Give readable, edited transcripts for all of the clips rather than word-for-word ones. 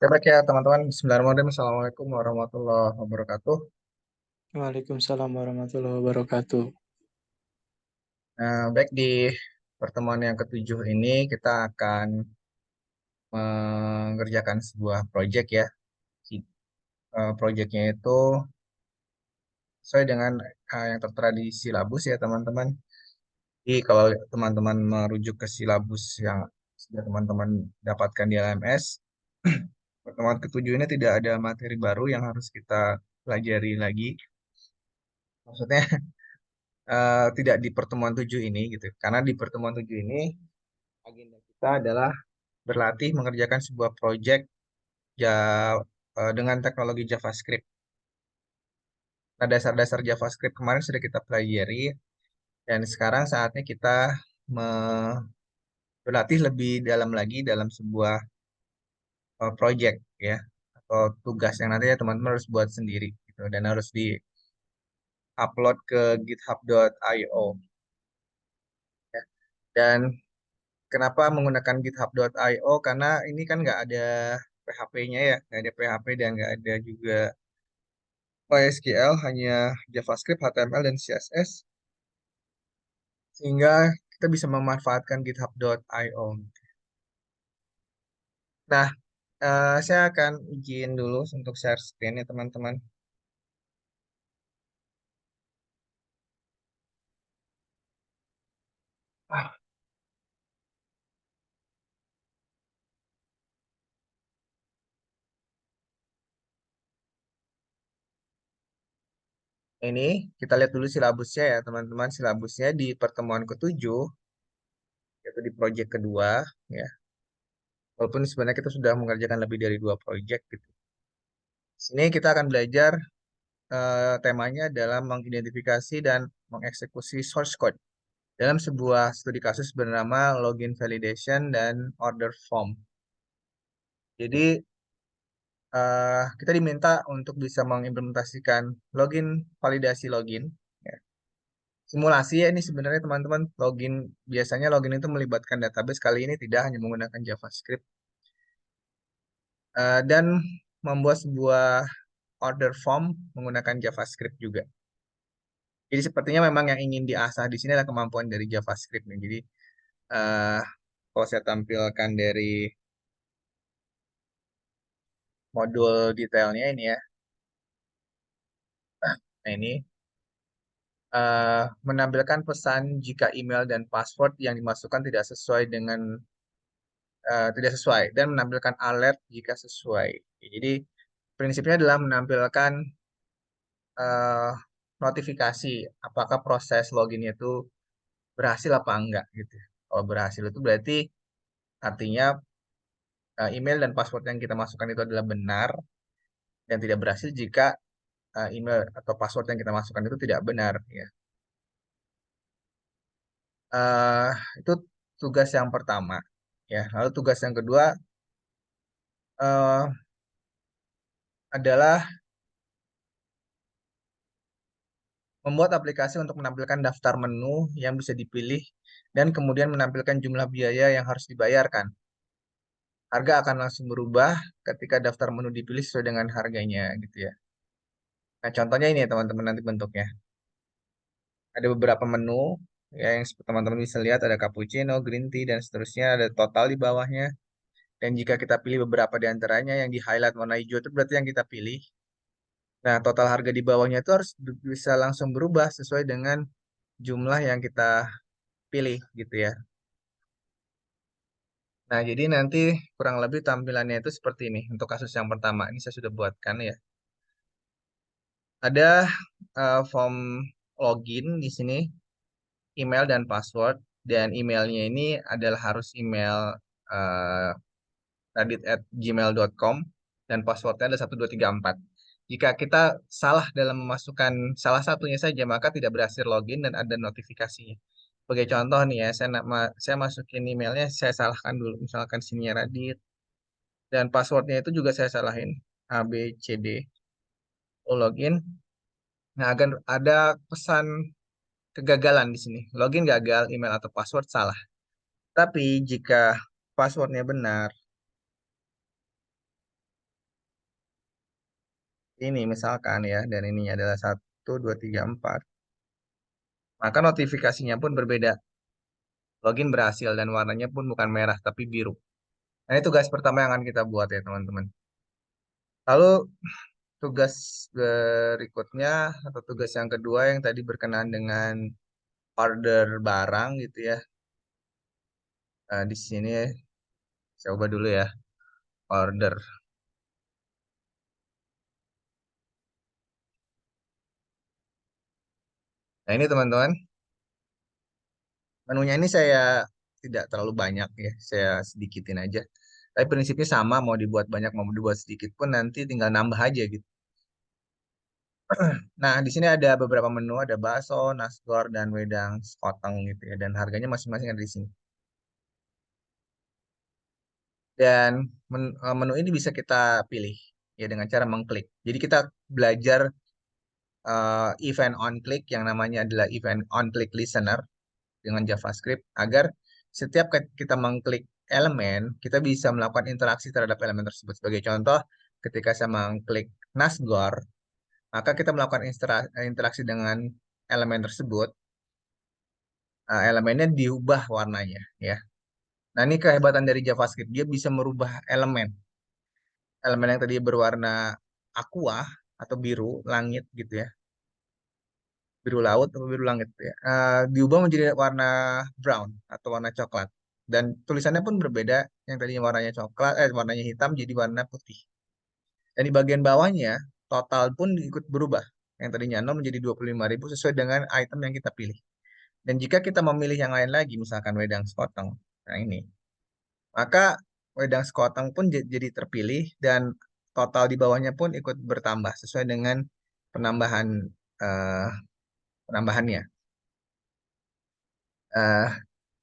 Ya baik ya teman-teman, Bismillahirrahmanirrahim. Assalamualaikum warahmatullahi wabarakatuh. Waalaikumsalam warahmatullahi wabarakatuh. Baik di pertemuan yang ketujuh ini kita akan mengerjakan sebuah proyek ya. Proyeknya itu sesuai dengan yang tertera di silabus ya teman-teman. Jadi kalau teman-teman merujuk ke silabus yang sudah teman-teman dapatkan di LMS, pertemuan ketujuh ini tidak ada materi baru yang harus kita pelajari lagi. Maksudnya tidak di pertemuan tujuh ini gitu. Karena di pertemuan tujuh ini agenda kita adalah berlatih mengerjakan sebuah proyek ja, dengan teknologi JavaScript. Nah, dasar-dasar JavaScript kemarin sudah kita pelajari dan sekarang saatnya kita berlatih lebih dalam lagi dalam sebuah proyek ya atau tugas yang nantinya teman-teman harus buat sendiri gitu dan harus di-upload ke github.io ya. Dan kenapa menggunakan github.io? Karena ini kan nggak ada PHP-nya ya, nggak ada PHP dan nggak ada juga MySQL, hanya JavaScript, HTML, dan CSS, sehingga kita bisa memanfaatkan github.io. Nah, saya akan izin dulu untuk share screen ya teman-teman. Ah, ini kita lihat dulu silabusnya ya teman-teman. Silabusnya di pertemuan ketujuh, yaitu di proyek kedua, ya. Walaupun sebenarnya kita sudah mengerjakan lebih dari dua proyek gitu. Sini kita akan belajar temanya adalah mengidentifikasi dan mengeksekusi source code dalam sebuah studi kasus bernama login validation dan order form. Jadi kita diminta untuk bisa mengimplementasikan login validasi login. Ya. Simulasi ya ini sebenarnya teman-teman login biasanya login itu melibatkan database, kali ini tidak, hanya menggunakan JavaScript. Dan membuat sebuah order form menggunakan JavaScript juga. Jadi sepertinya memang yang ingin diasah di sini adalah kemampuan dari JavaScript nih. Jadi eh kalau saya tampilkan dari modul detailnya ini ya, nah ini menampilkan pesan jika email dan password yang dimasukkan tidak sesuai dan menampilkan alert jika sesuai. Jadi prinsipnya adalah menampilkan eh, notifikasi apakah proses loginnya itu berhasil apa enggak gitu. Kalau berhasil itu berarti artinya email dan password yang kita masukkan itu adalah benar, dan tidak berhasil jika email atau password yang kita masukkan itu tidak benar ya. Eh, itu tugas yang pertama ya. Lalu tugas yang kedua eh, adalah membuat aplikasi untuk menampilkan daftar menu yang bisa dipilih dan kemudian menampilkan jumlah biaya yang harus dibayarkan. Harga akan langsung berubah ketika daftar menu dipilih sesuai dengan harganya gitu ya. Nah, contohnya ini ya teman-teman nanti bentuknya. Ada beberapa menu ya yang teman-teman bisa lihat, ada cappuccino, green tea, dan seterusnya. Ada total di bawahnya. Dan jika kita pilih beberapa di antaranya yang di highlight warna hijau itu berarti yang kita pilih. Nah, total harga di bawahnya itu harus bisa langsung berubah sesuai dengan jumlah yang kita pilih gitu ya. Nah, jadi nanti kurang lebih tampilannya itu seperti ini untuk kasus yang pertama. Ini saya sudah buatkan ya. Ada form login di sini, email dan password. Dan emailnya ini adalah harus email uh, radit@gmail.com dan passwordnya ada 1234. Jika kita salah dalam memasukkan salah satunya saja, maka tidak berhasil login dan ada notifikasinya. Sebagai contoh nih ya, saya masukin emailnya, saya salahkan dulu. Misalkan sininya Radit, dan passwordnya itu juga saya salahin. ABCD, login. Nah, akan ada pesan kegagalan di sini. Login gagal, email atau password salah. Tapi jika passwordnya benar, ini misalkan ya, dan ini adalah 1, 2, 3, 4, maka notifikasinya pun berbeda. Login berhasil dan warnanya pun bukan merah tapi biru. Nah, ini tugas pertama yang akan kita buat ya teman-teman. Lalu tugas berikutnya atau tugas yang kedua yang tadi berkenaan dengan order barang gitu ya. Nah, di sini saya ubah dulu ya, order. Nah, ini teman-teman, menunya ini saya tidak terlalu banyak ya, saya sedikitin aja. Tapi prinsipnya sama, mau dibuat banyak mau dibuat sedikit pun nanti tinggal nambah aja gitu. Nah, di sini ada beberapa menu, ada bakso, nasgor, dan wedang sekoteng gitu ya. Dan harganya masing-masing ada di sini. Dan menu ini bisa kita pilih ya dengan cara mengklik. Jadi kita belajar event on click yang namanya adalah event on click listener dengan JavaScript agar setiap kita mengklik elemen, kita bisa melakukan interaksi terhadap elemen tersebut. Sebagai contoh, ketika saya mengklik nasgor, maka kita melakukan interaksi dengan elemen tersebut. Elemennya diubah warnanya ya. Nah, ini kehebatan dari JavaScript. Dia bisa merubah elemen. Elemen yang tadi berwarna aqua atau biru langit gitu ya. Biru laut atau biru langit gitu ya. Diubah menjadi warna brown atau warna coklat. Dan tulisannya pun berbeda. Yang tadinya warnanya coklat, warnanya hitam jadi warna putih. Dan di bagian bawahnya total pun ikut berubah. Yang tadinya 0 menjadi 25.000 sesuai dengan item yang kita pilih. Dan jika kita memilih yang lain lagi, misalkan wedang sekoteng, nah ini, maka wedang sekoteng pun jadi terpilih dan total di bawahnya pun ikut bertambah sesuai dengan penambahan eh, penambahannya. Eh,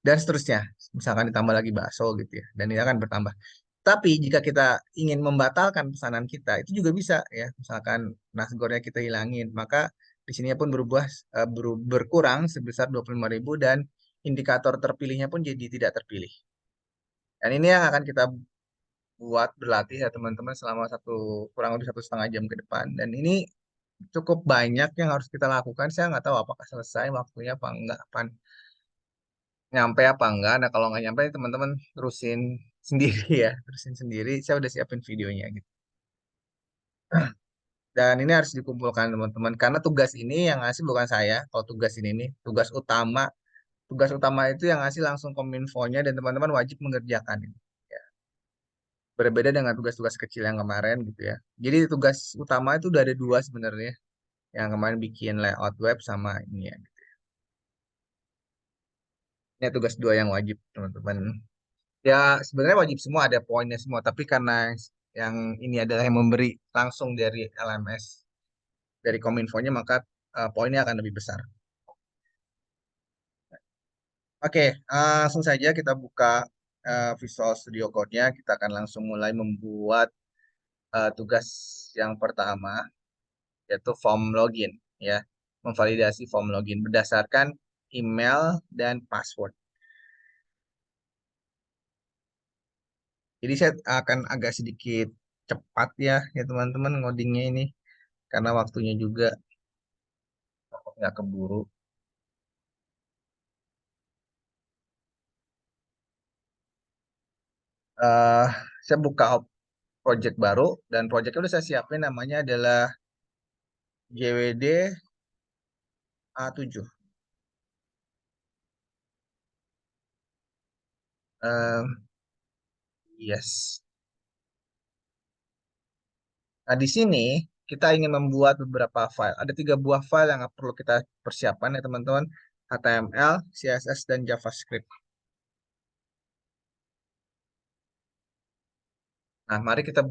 dan seterusnya. Misalkan ditambah lagi bakso gitu ya, dan ini akan bertambah. Tapi jika kita ingin membatalkan pesanan kita, itu juga bisa ya. Misalkan nasgornya kita hilangin, maka di sini pun berkurang sebesar 25.000 dan indikator terpilihnya pun jadi tidak terpilih. Dan ini yang akan kita buat berlatih ya teman-teman selama kurang lebih 1,5 jam ke depan. Dan ini cukup banyak yang harus kita lakukan. Saya nggak tahu apakah selesai waktunya apa enggak, nyampe apa enggak. Nah, kalau nggak nyampe teman-teman terusin sendiri ya, terusin sendiri. Saya udah siapin videonya gitu. Dan ini harus dikumpulkan teman-teman karena tugas ini yang ngasih bukan saya. Kalau tugas ini nih, tugas utama itu yang ngasih langsung kominfonya dan teman-teman wajib mengerjakan ini. Ya. Berbeda dengan tugas-tugas kecil yang kemarin gitu ya. Jadi tugas utama itu udah ada dua sebenarnya. Yang kemarin bikin layout web sama ini ya. Ini tugas dua yang wajib teman-teman. Ya, sebenarnya wajib semua ada poinnya semua, tapi karena yang ini adalah yang memberi langsung dari LMS, dari Kominfonya, maka poinnya akan lebih besar. Oke, langsung saja kita buka Visual Studio Code-nya. Kita akan langsung mulai membuat tugas yang pertama, yaitu form login, ya, memvalidasi form login berdasarkan email dan password. Jadi saya akan agak sedikit cepat ya teman-teman ngodingnya ini karena waktunya juga nggak keburu. eh saya buka project baru dan projectnya udah saya siapin namanya adalah JWD A7. Eh, yes. Nah, di sini kita ingin membuat beberapa file. Ada 3 buah file yang perlu kita persiapkan ya teman-teman. HTML, CSS, dan JavaScript. Nah, mari kita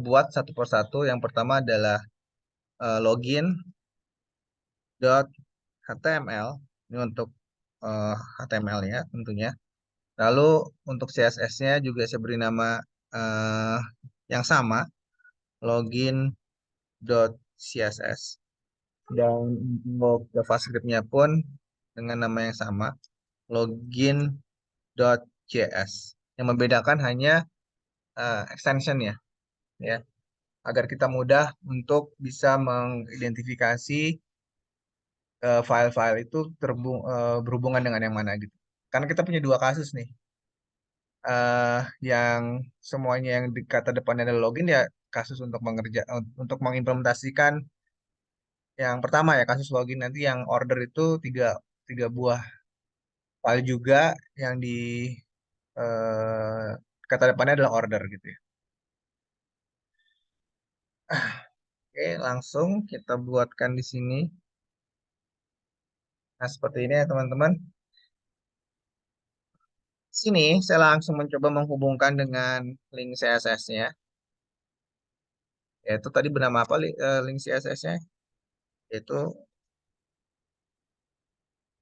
buat satu persatu. Yang pertama adalah login.html. Ini untuk HTML-nya tentunya. Lalu untuk CSS-nya juga saya beri nama eh, yang sama, login.css. Dan untuk JavaScript-nya pun dengan nama yang sama, login.js. Yang membedakan hanya extension-nya, ya. agar kita mudah untuk bisa mengidentifikasi file-file itu berhubungan dengan yang mana gitu. Karena kita punya dua kasus nih, yang semuanya yang di kata depannya adalah login ya kasus untuk mengimplementasikan yang pertama ya kasus login nanti yang order itu tiga tiga buah file juga yang di eh, kata depannya adalah order gitu ya. Oke, langsung kita buatkan di sini. Nah, seperti ini ya teman-teman. Sini saya langsung mencoba menghubungkan dengan link CSS-nya. Yaitu tadi bernama apa link CSS-nya? Yaitu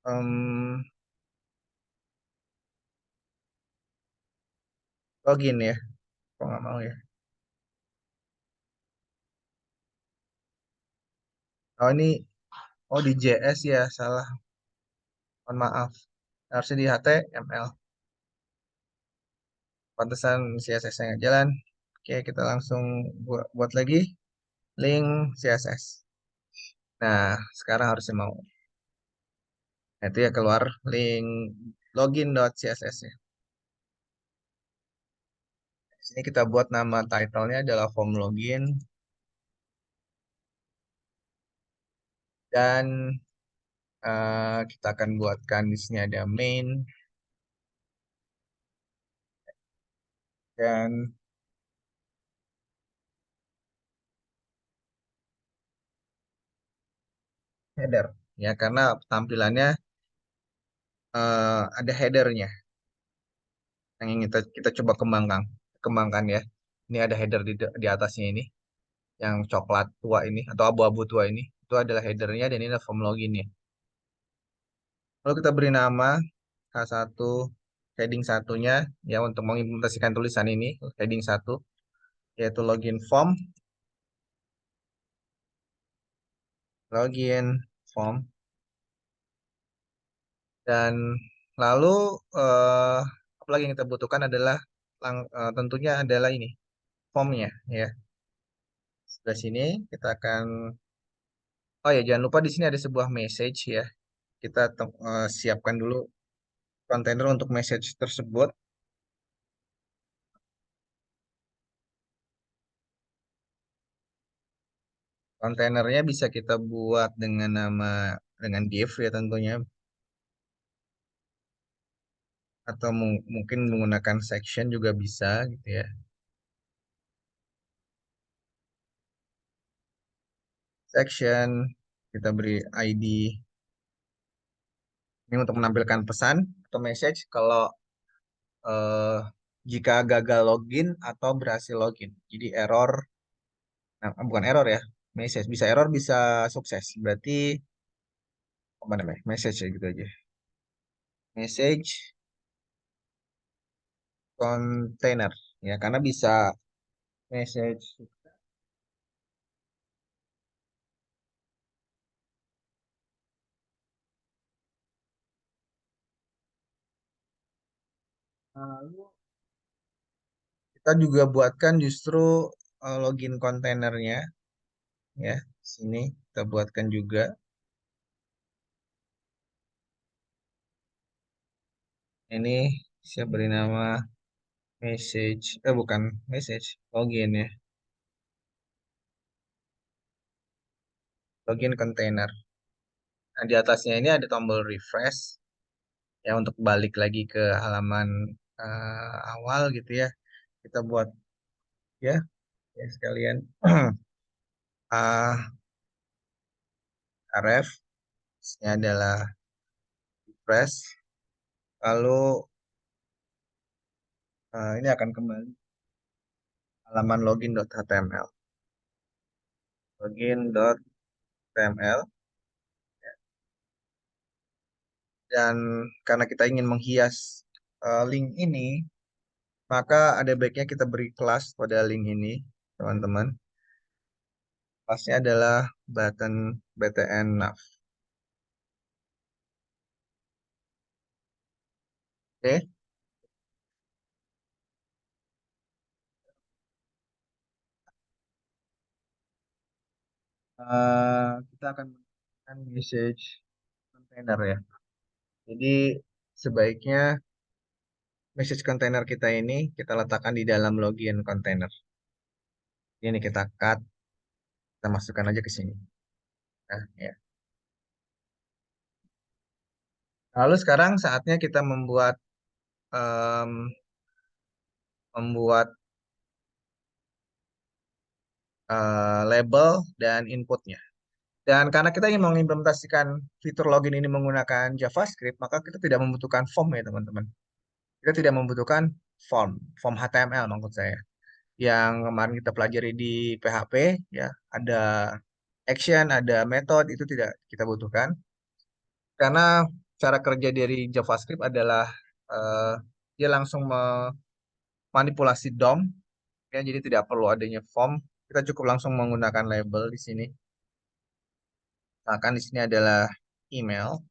em, login ya. Kok nggak mau ya? Oh ini, oh di JS ya, salah. Mohon maaf. Harusnya di HTML. Pantesan CSS-nya nggak jalan. Oke, kita langsung buat lagi link CSS. Nah, sekarang harusnya mau. Nah, itu ya keluar link login.css ya. Di sini kita buat nama title-nya adalah form login dan kita akan buatkan di sini ada main dan header ya karena tampilannya ada headernya yang ingin kita coba kembangkan ya. Ini ada header di atasnya ini yang coklat tua ini atau abu-abu tua ini itu adalah headernya dan ini adalah form loginnya. Lalu kita beri nama H1 heading satunya ya untuk mengimplementasikan tulisan ini heading satu yaitu login form dan lalu eh, apa lagi yang kita butuhkan adalah tentunya adalah ini formnya ya. Sebelah sini kita akan oh ya jangan lupa di sini ada sebuah message ya. Kita siapkan dulu kontainer untuk message tersebut. Kontainernya bisa kita buat dengan nama dengan div ya tentunya atau mungkin menggunakan section juga bisa gitu ya. Section kita beri ID ini untuk menampilkan pesan atau message kalau eh, jika gagal login atau berhasil login. Jadi error, nah, bukan error ya, message bisa error bisa sukses. Berarti apa namanya? Message ya gitu aja. Message container ya karena bisa message. Lalu kita juga buatkan justru login kontainernya ya. Sini kita buatkan juga. Ini saya beri nama message, bukan message, login ya. Login container. Nah, di atasnya ini ada tombol refresh ya untuk balik lagi ke halaman awal gitu ya. Kita buat ya, ya sekalian ah ref ini adalah refresh. Lalu ini akan kembali halaman login.html. Login.html dan karena kita ingin menghias link ini, maka ada baiknya kita beri kelas pada link ini, teman-teman. Kelasnya adalah btn nav. Oke, kita akan menggunakan message container ya. Jadi sebaiknya message container kita ini kita letakkan di dalam login container. Ini kita cut, kita masukkan aja ke sini. Nah, ya. Lalu sekarang saatnya kita em, membuat label dan inputnya. Dan karena kita ingin mengimplementasikan fitur login ini menggunakan JavaScript, maka kita tidak membutuhkan form ya teman-teman. Kita tidak membutuhkan form HTML maksud saya. Yang kemarin kita pelajari di PHP, ya ada action, ada method, itu tidak kita butuhkan. Karena cara kerja dari JavaScript adalah eh, dia langsung memanipulasi DOM, ya, jadi tidak perlu adanya form. Kita cukup langsung menggunakan label di sini. Misalkan di sini adalah email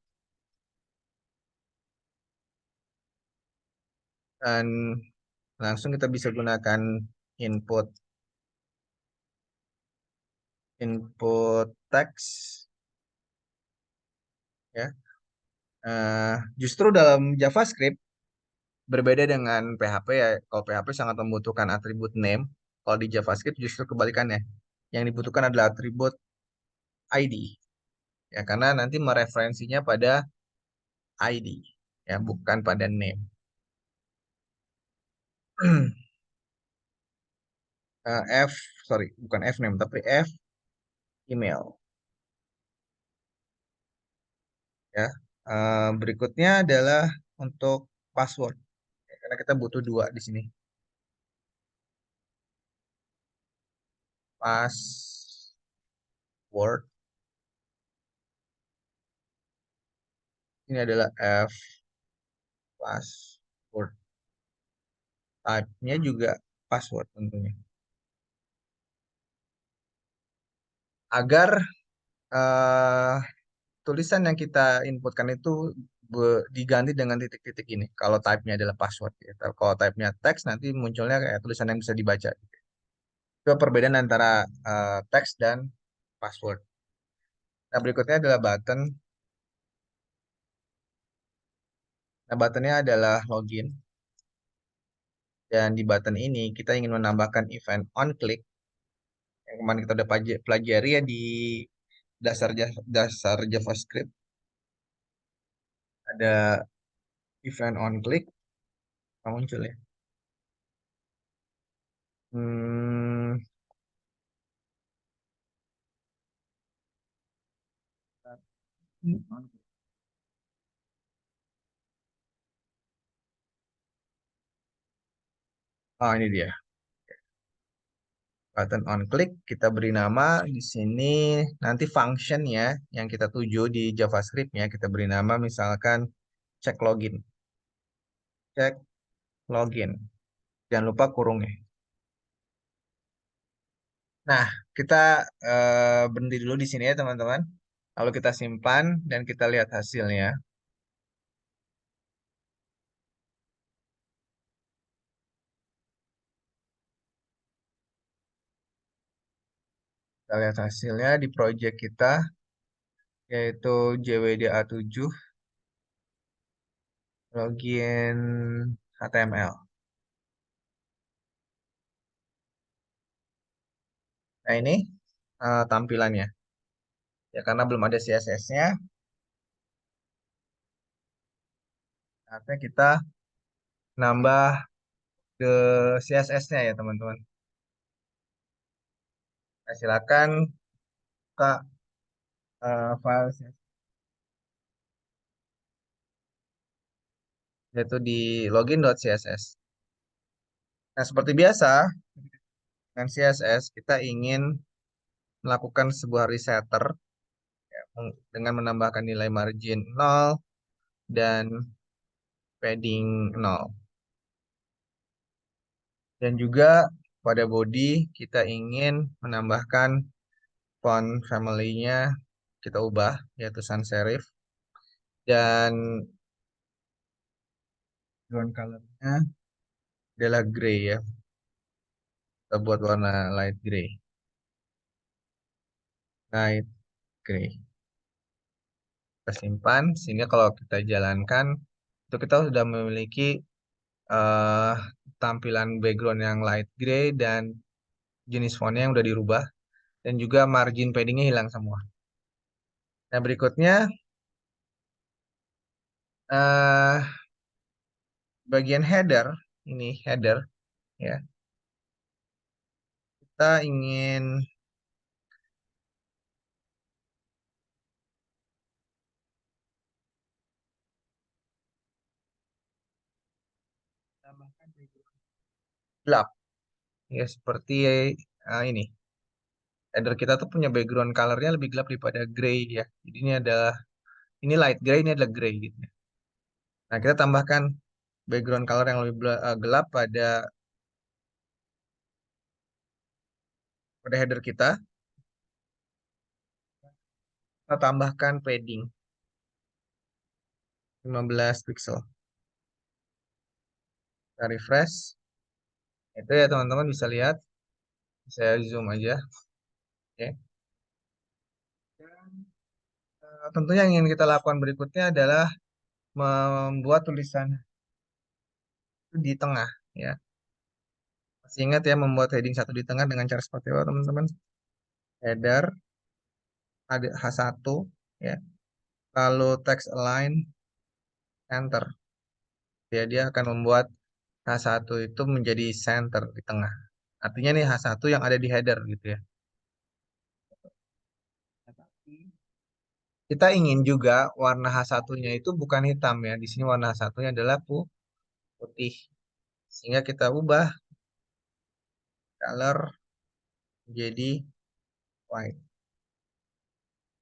dan langsung kita bisa gunakan input input teks ya. Justru dalam JavaScript berbeda dengan PHP ya. Kalau PHP sangat membutuhkan atribut name, kalau di JavaScript justru kebalikannya. Yang dibutuhkan adalah atribut ID ya karena nanti mereferensinya pada ID ya bukan pada name. F sorry bukan F name tapi F email ya. Berikutnya adalah untuk password ya, karena kita butuh dua di sini. Password ini adalah F password. Type-nya juga password tentunya. Agar eh, tulisan yang kita inputkan itu diganti dengan titik-titik ini. Kalau type-nya adalah password. Ya. Kalau type-nya teks nanti munculnya kayak tulisan yang bisa dibaca. Itu perbedaan antara teks dan password. Nah, berikutnya adalah button. Nah, buttonnya adalah login. Dan di button ini kita ingin menambahkan event on click yang kemarin kita udah pelajari ya di dasar JavaScript. Ada event on click muncul ya. Hmm, oh ini dia. Button on click kita beri nama di sini nanti functionnya yang kita tuju di JavaScript-nya kita beri nama misalkan check login. Check login. Jangan lupa kurungnya. Nah, kita berhenti dulu di sini ya teman-teman. Lalu kita simpan dan kita lihat hasilnya. Kita lihat hasilnya di project kita yaitu JWDA7 login HTML. Nah, ini tampilannya. Ya karena belum ada CSS-nya, artinya kita nambah ke CSS-nya ya teman-teman. Nah, silakan buka file CSS, yaitu di login.css. Nah, seperti biasa, dengan CSS kita ingin melakukan sebuah resetter ya, dengan menambahkan nilai margin 0 dan padding 0. Dan juga pada body kita ingin menambahkan font family-nya kita ubah yaitu sans serif dan background color-nya adalah gray ya. Kita buat warna light gray. light gray. Kita simpan sehingga kalau kita jalankan itu kita sudah memiliki eh, tampilan background yang light gray dan jenis fontnya yang udah dirubah dan juga margin paddingnya hilang semua. Nah berikutnya eh bagian header ini header ya kita ingin tambahkan background gelap ya seperti ini header kita tuh punya background colornya lebih gelap daripada gray ya. Jadi ini light gray ini adalah gray gitu. Nah kita tambahkan background color yang lebih gelap pada header kita. Kita tambahkan padding 15 pixel. Kita refresh. Itu ya teman-teman bisa lihat. Saya zoom aja. Oke. Dan, tentunya yang ingin kita lakukan berikutnya adalah membuat tulisan itu di tengah. Ya. Masih ingat ya membuat heading satu di tengah dengan cara seperti apa teman-teman? Header ada H1 ya. Lalu text align center. Ya, dia akan membuat H1 itu menjadi center di tengah. Artinya nih H1 yang ada di header gitu ya. Kita ingin juga warna H1-nya itu bukan hitam ya. Di sini warna H1-nya adalah putih. Sehingga kita ubah color menjadi white.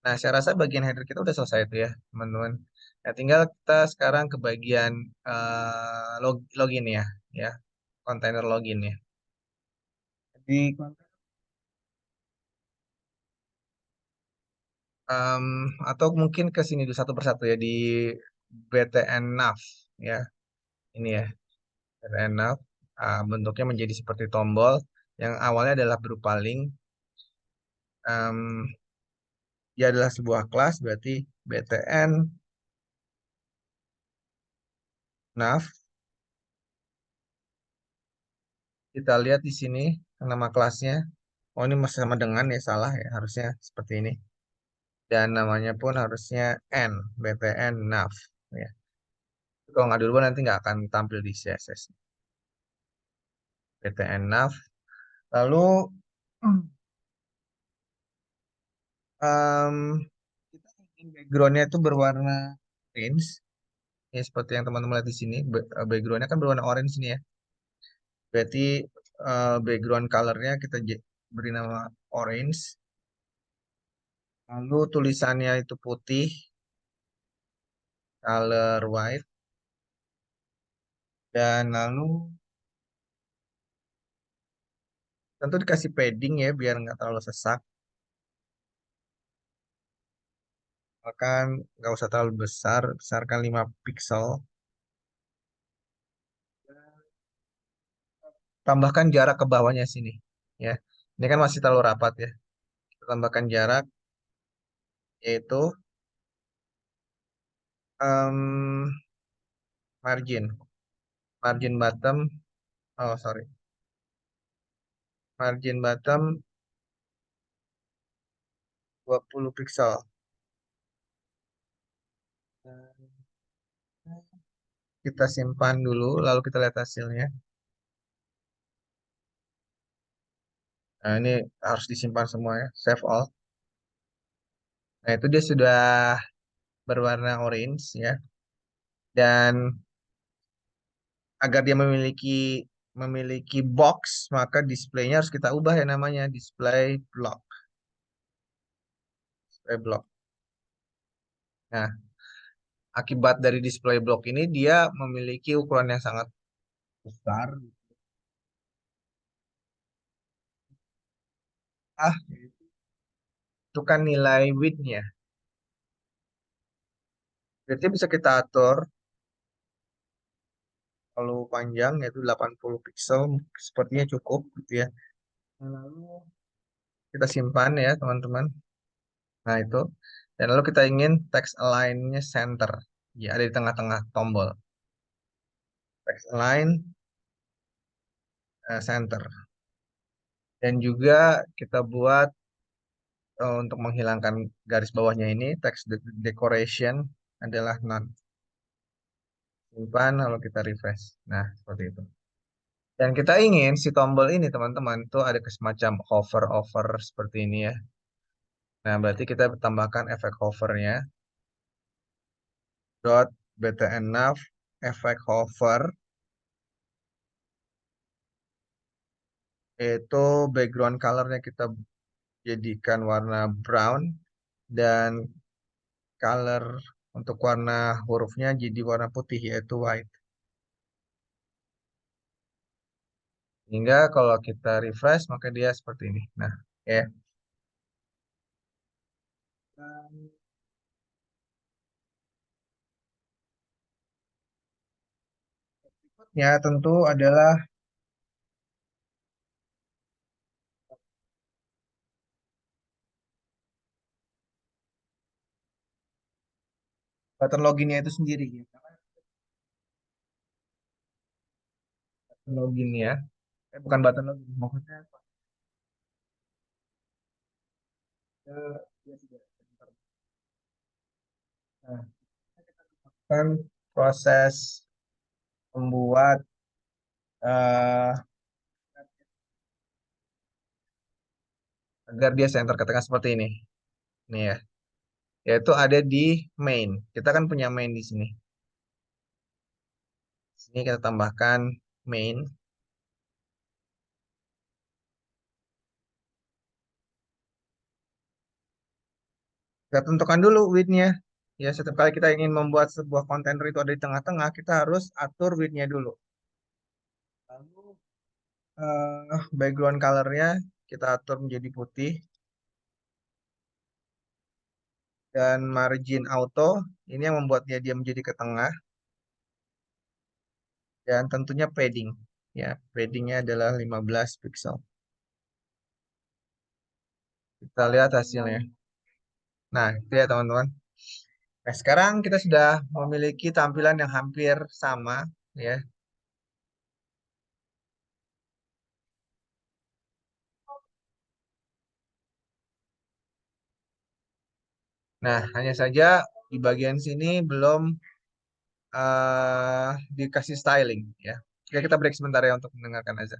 Nah, saya rasa bagian header kita udah selesai itu ya, teman-teman. Nah, tinggal kita sekarang ke bagian login ya, kontainer login ya. Di em, atau mungkin ke sini dulu satu persatu ya di BTN Nav ya. Ini ya, BTN Nav. Bentuknya menjadi seperti tombol yang awalnya adalah berupa link. Em, Dia adalah sebuah kelas berarti BTN Nav. Kita lihat di sini nama kelasnya. Oh ini masih sama dengan ya salah ya harusnya seperti ini. Dan namanya pun harusnya N BTN Nav ya. Kalau nggak dirubah nanti nggak akan tampil di CSS. BTN Nav. Lalu em, kita ingin backgroundnya itu berwarna orange. Ya seperti yang teman-teman lihat di sini. Backgroundnya kan berwarna orange ini ya. Berarti background colornya kita beri nama orange. Lalu tulisannya itu putih, color white. Dan lalu tentu dikasih padding ya biar nggak terlalu sesak. Bahkan nggak usah terlalu besar, besarkan 5 pixel. Tambahkan jarak ke bawahnya sini. Ya, ini kan masih terlalu rapat ya. Kita tambahkan jarak yaitu em, margin bottom. Oh sorry, margin bottom 20 pixel. Kita simpan dulu, lalu kita lihat hasilnya. Nah, ini harus disimpan semua ya, save all. Nah, itu dia sudah berwarna orange ya. Dan agar dia memiliki box, maka displaynya harus kita ubah ya namanya display block. Display block. Nah, akibat dari display block ini dia memiliki ukuran yang sangat besar. Ah, itu kan nilai width-nya. Berarti bisa kita atur kalau panjang yaitu 80 pixel sepertinya cukup gitu ya. Lalu kita simpan ya teman-teman. Nah, itu. Dan lalu kita ingin text align-nya center. Ya, ada di tengah-tengah tombol. Text align center. Dan juga kita buat untuk menghilangkan garis bawahnya ini, text decoration adalah none. Simpan, lalu kita refresh. Nah, seperti itu. Dan kita ingin si tombol ini, teman-teman, itu ada semacam hover-over seperti ini ya. Nah, berarti kita tambahkan efek hovernya. Dot btnnav efek hover, yaitu background colornya kita jadikan warna brown, dan color untuk warna hurufnya jadi warna putih, yaitu white. Hingga kalau kita refresh, maka dia seperti ini. Nah, ya. Ya, tentu adalah button loginnya itu sendiri. Ya. Button login ya. Bukan button login, maksudnya dia tidak. Nah, kan proses membuat eh, agar dia center katakan seperti ini. Nih ya. Yaitu ada di main. Kita kan punya main di sini. Sini kita tambahkan main. Kita tentukan dulu width-nya. Ya, setiap kali kita ingin membuat sebuah kontainer itu ada di tengah-tengah, kita harus atur width-nya dulu. Lalu background color-nya kita atur menjadi putih. Dan margin auto, ini yang membuatnya dia menjadi ke tengah. Dan tentunya padding. Ya, paddingnya adalah 15 pixel. Kita lihat hasilnya. Nah, itu ya teman-teman. Nah, sekarang kita sudah memiliki tampilan yang hampir sama, ya. Nah, hanya saja di bagian sini belum dikasih styling, ya. Oke, kita break sebentar ya untuk mendengarkan aja.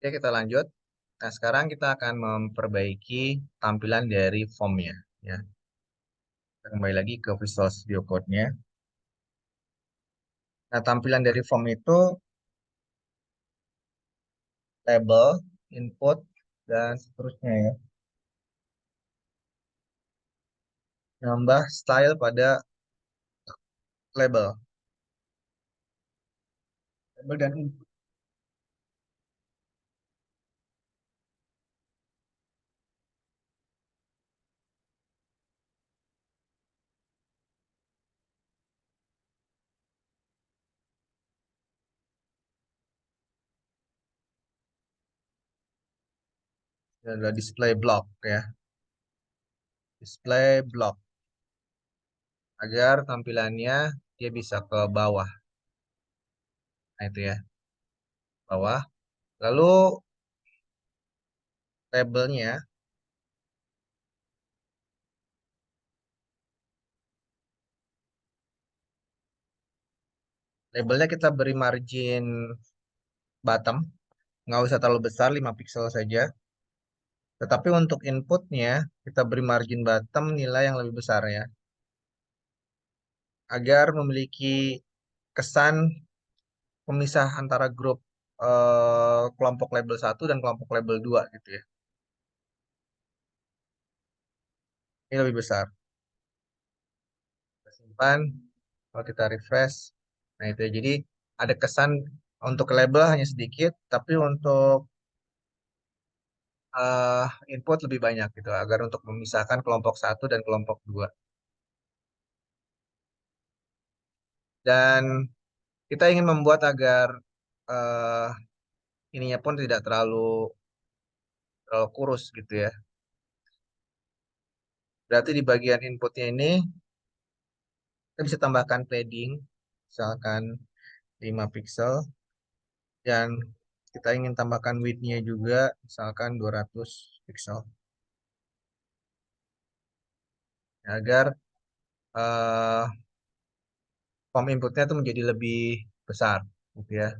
Oke, kita lanjut. Nah, sekarang kita akan memperbaiki tampilan dari formnya. Ya, kita kembali lagi ke Visual Studio Code-nya. Nah, tampilan dari form itu label, input, dan seterusnya ya. Nambah style pada label. Label dan input adalah display block ya. Display block agar tampilannya dia bisa ke bawah. Nah, itu ya, bawah. Lalu labelnya, labelnya kita beri margin bottom, nggak usah terlalu besar, 5 pixel saja. Tetapi untuk inputnya, kita beri margin bottom nilai yang lebih besar ya, agar memiliki kesan pemisah antara grup kelompok label satu dan kelompok label 2 gitu ya. Ini lebih besar. Kita simpan, kalau kita refresh, nah itu ya. Jadi ada kesan untuk label hanya sedikit, tapi untuk eh, input lebih banyak gitu, agar untuk memisahkan kelompok satu dan kelompok dua. Dan kita ingin membuat agar eh, ininya pun tidak terlalu kurus gitu ya. Berarti di bagian inputnya ini kita bisa tambahkan padding, misalkan 5 pixel, dan kita ingin tambahkan width-nya juga, misalkan 200 pixel, agar eh, form inputnya itu menjadi lebih besar, gitu ya.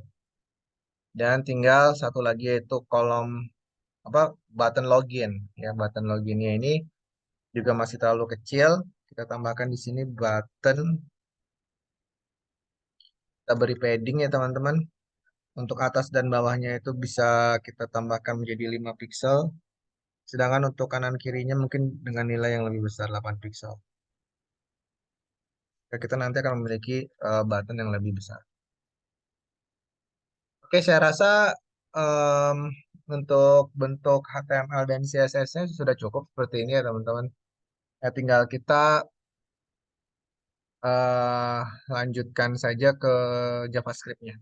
Dan tinggal satu lagi yaitu kolom apa button login, ya button loginnya ini juga masih terlalu kecil. Kita tambahkan di sini button, kita beri padding ya teman-teman. Untuk atas dan bawahnya itu bisa kita tambahkan menjadi 5 pixel. Sedangkan untuk kanan kirinya mungkin dengan nilai yang lebih besar 8 pixel. Ya, kita nanti akan memiliki button yang lebih besar. Oke, saya rasa em, untuk bentuk HTML dan CSS-nya sudah cukup seperti ini ya teman-teman. Ya, tinggal kita eh, lanjutkan saja ke JavaScript-nya.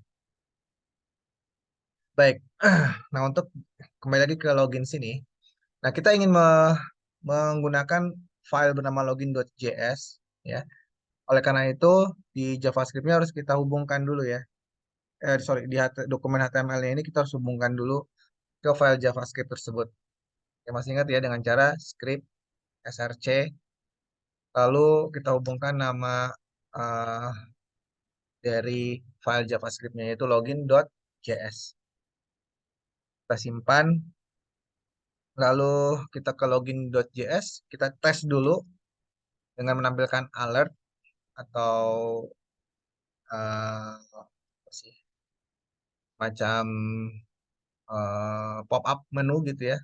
Baik, nah untuk kembali lagi ke login sini. Nah, kita ingin menggunakan file bernama login.js ya. Oleh karena itu di JavaScript-nya harus kita hubungkan dulu ya. Sorry, di dokumen HTML-nya ini kita harus hubungkan dulu ke file JavaScript tersebut. Ya, masih ingat ya dengan cara script src, lalu kita hubungkan nama eh, dari file JavaScript-nya yaitu login.js. Kita simpan, lalu kita ke login.js, kita tes dulu dengan menampilkan alert atau apa sih, macam pop-up menu gitu ya,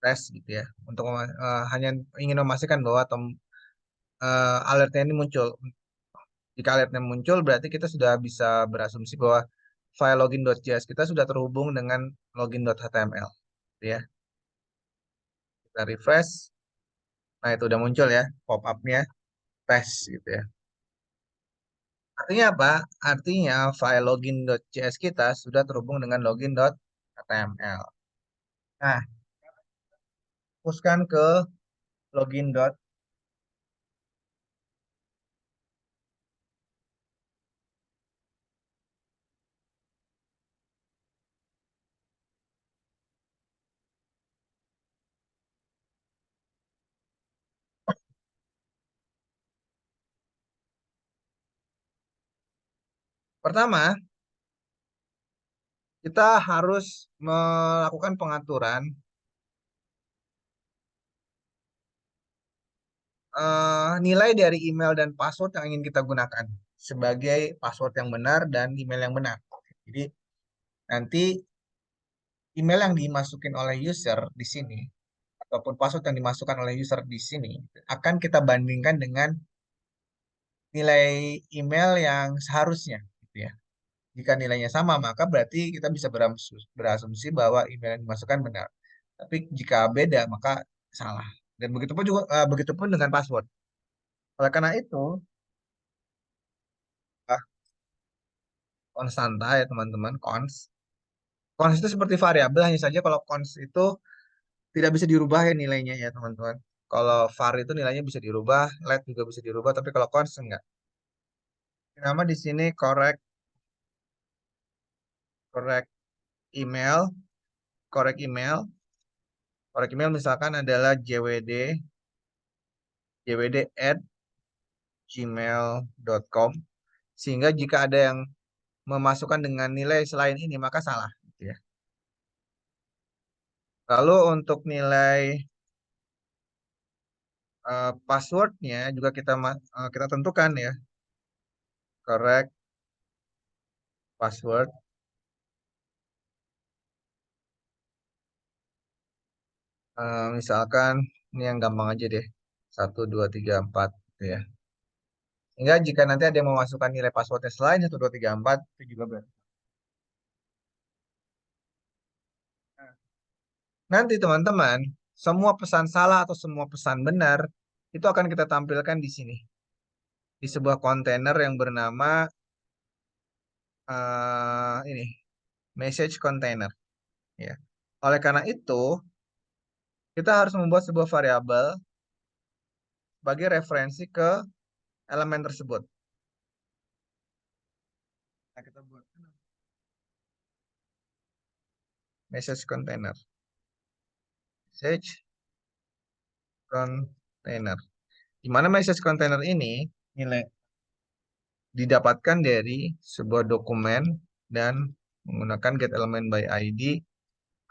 tes gitu ya, untuk hanya ingin memastikan bahwa alertnya ini muncul. Jika alertnya muncul, berarti kita sudah bisa berasumsi bahwa file login.js kita sudah terhubung dengan login.html. Gitu ya. Kita refresh, nah itu udah muncul ya pop-up-nya, tes gitu ya. Artinya apa? Artinya file login.js kita sudah terhubung dengan login.html. Nah, fokuskan ke login. Pertama, kita harus melakukan pengaturan nilai dari email dan password yang ingin kita gunakan sebagai password yang benar dan email yang benar. Jadi nanti email yang dimasukin oleh user di sini ataupun password yang dimasukkan oleh user di sini akan kita bandingkan dengan nilai email yang seharusnya, gitu ya. Jika nilainya sama, maka berarti kita bisa berasumsi bahwa email yang dimasukkan benar. Tapi jika beda, maka salah. Dan begitupun dengan password. Oleh karena itu, ah, konstanta ya teman-teman, cons. Cons itu seperti variabel, hanya saja kalau cons itu tidak bisa dirubah ya nilainya ya teman-teman. Kalau var itu nilainya bisa dirubah, let juga bisa dirubah, tapi kalau cons enggak. Nama di sini correct email, correct email, correct email misalkan adalah jwd@gmail.com, sehingga jika ada yang memasukkan dengan nilai selain ini maka salah, gitu ya. Lalu untuk nilai passwordnya juga kita tentukan ya, correct password. Misalkan ini yang gampang aja deh, 1 2 3 4 gitu ya. Sehingga jika nanti ada yang memasukkan nilai passwordnya selain 1 2 3 4 itu juga benar. Nah, nanti teman-teman, semua pesan salah atau semua pesan benar itu akan kita tampilkan di sini, di sebuah kontainer yang bernama ini message container ya. Oleh karena itu, kita harus membuat sebuah variabel sebagai referensi ke elemen tersebut. Nah, kita buat message container. Message container. Di mana message container ini nilai didapatkan dari sebuah dokumen dan menggunakan get element by ID.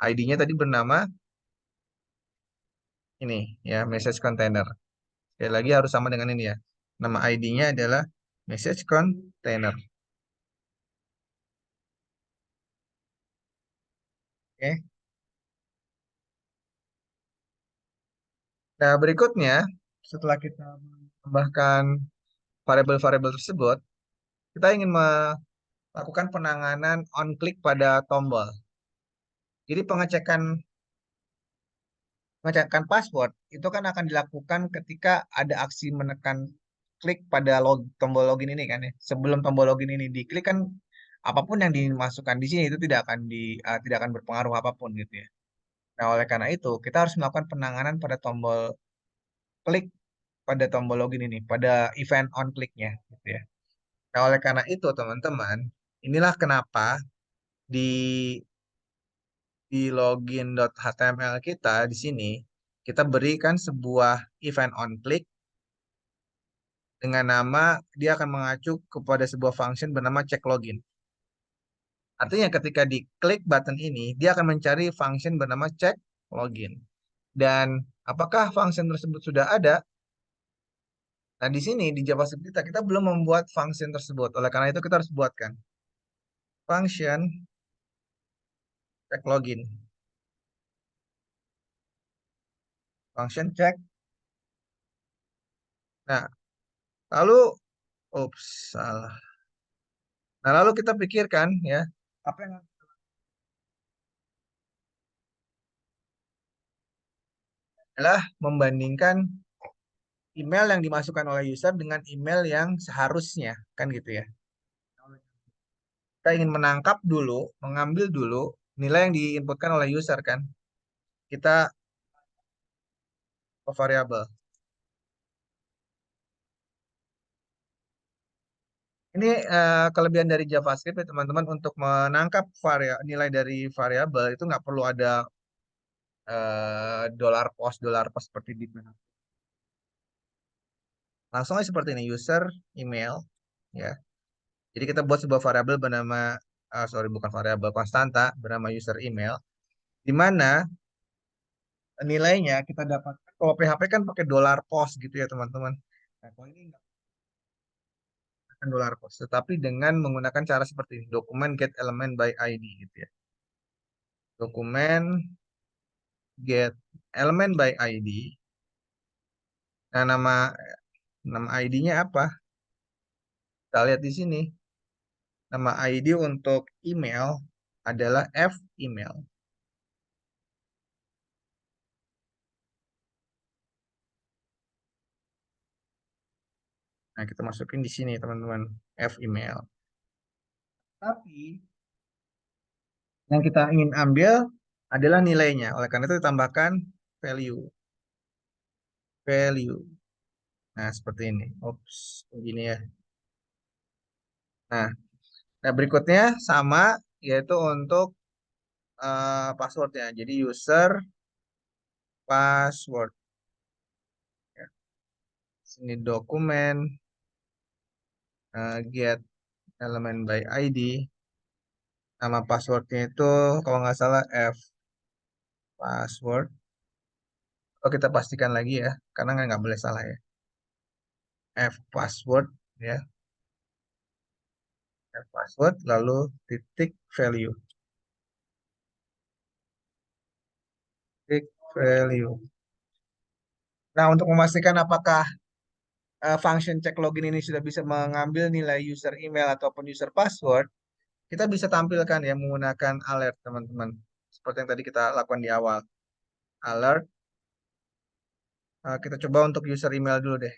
ID-nya tadi bernama ini ya, message container. Sekali lagi harus sama dengan ini ya. Nama ID-nya adalah message container. Oke. Nah, berikutnya setelah kita menambahkan variabel-variabel tersebut, kita ingin melakukan penanganan on click pada tombol. Jadi pengecekan password itu kan akan dilakukan ketika ada aksi menekan klik pada tombol login ini kan ya. Sebelum tombol login ini diklik kan apapun yang dimasukkan di sini itu tidak akan berpengaruh apapun gitu ya. Nah, oleh karena itu kita harus melakukan penanganan pada tombol klik pada tombol login ini, pada event on clicknya gitu ya. Nah, oleh karena itu teman-teman, inilah kenapa di login.html kita di sini kita berikan sebuah event on click dengan nama dia akan mengacu kepada sebuah function bernama check login. Artinya ketika diklik button ini, dia akan mencari function bernama check login. Dan apakah function tersebut sudah ada? Nah, di sini di JavaScript kita belum membuat function tersebut. Oleh karena itu kita harus buatkan function check login. Function check. Nah, lalu ups, salah. Nah, lalu kita pikirkan ya, apa yang adalah membandingkan email yang dimasukkan oleh user dengan email yang seharusnya, kan gitu ya. Kita ingin menangkap dulu, mengambil dulu nilai yang diinputkan oleh user kan. Kita ke variabel. Ini kelebihan dari JavaScript ya teman-teman, untuk menangkap nilai dari variabel itu nggak perlu ada dollar post seperti di mana. Langsung aja seperti ini, user email ya. Jadi kita buat sebuah variabel bernama sorry bukan variabel konstanta bernama user email, di mana nilainya kita dapatkan kalau PHP kan pakai dollar post gitu ya teman-teman. Nah, kalau ini nggak akan dollar post, tetapi dengan menggunakan cara seperti ini, dokumen get element by ID gitu ya. Dokumen get element by ID. Nah, nama nama ID-nya apa? Kita lihat di sini. Nama ID untuk email adalah F email. Nah, kita masukin di sini teman-teman, F email. Tapi yang kita ingin ambil adalah nilainya. Oleh karena itu ditambahkan value. Value. Nah, seperti ini. Oops, begini ya. Nah, nah berikutnya sama, yaitu untuk passwordnya. Jadi user password. Ya. Sini dokumen get element by ID. Nama passwordnya itu kalau nggak salah F password. Oh, kita pastikan lagi ya, karena nggak boleh salah ya. F password ya, F password lalu titik value, titik value. Nah, untuk memastikan apakah function check login ini sudah bisa mengambil nilai user email ataupun user password, kita bisa tampilkan ya menggunakan alert teman-teman. Seperti yang tadi kita lakukan di awal. Alert. Kita coba untuk user email dulu deh.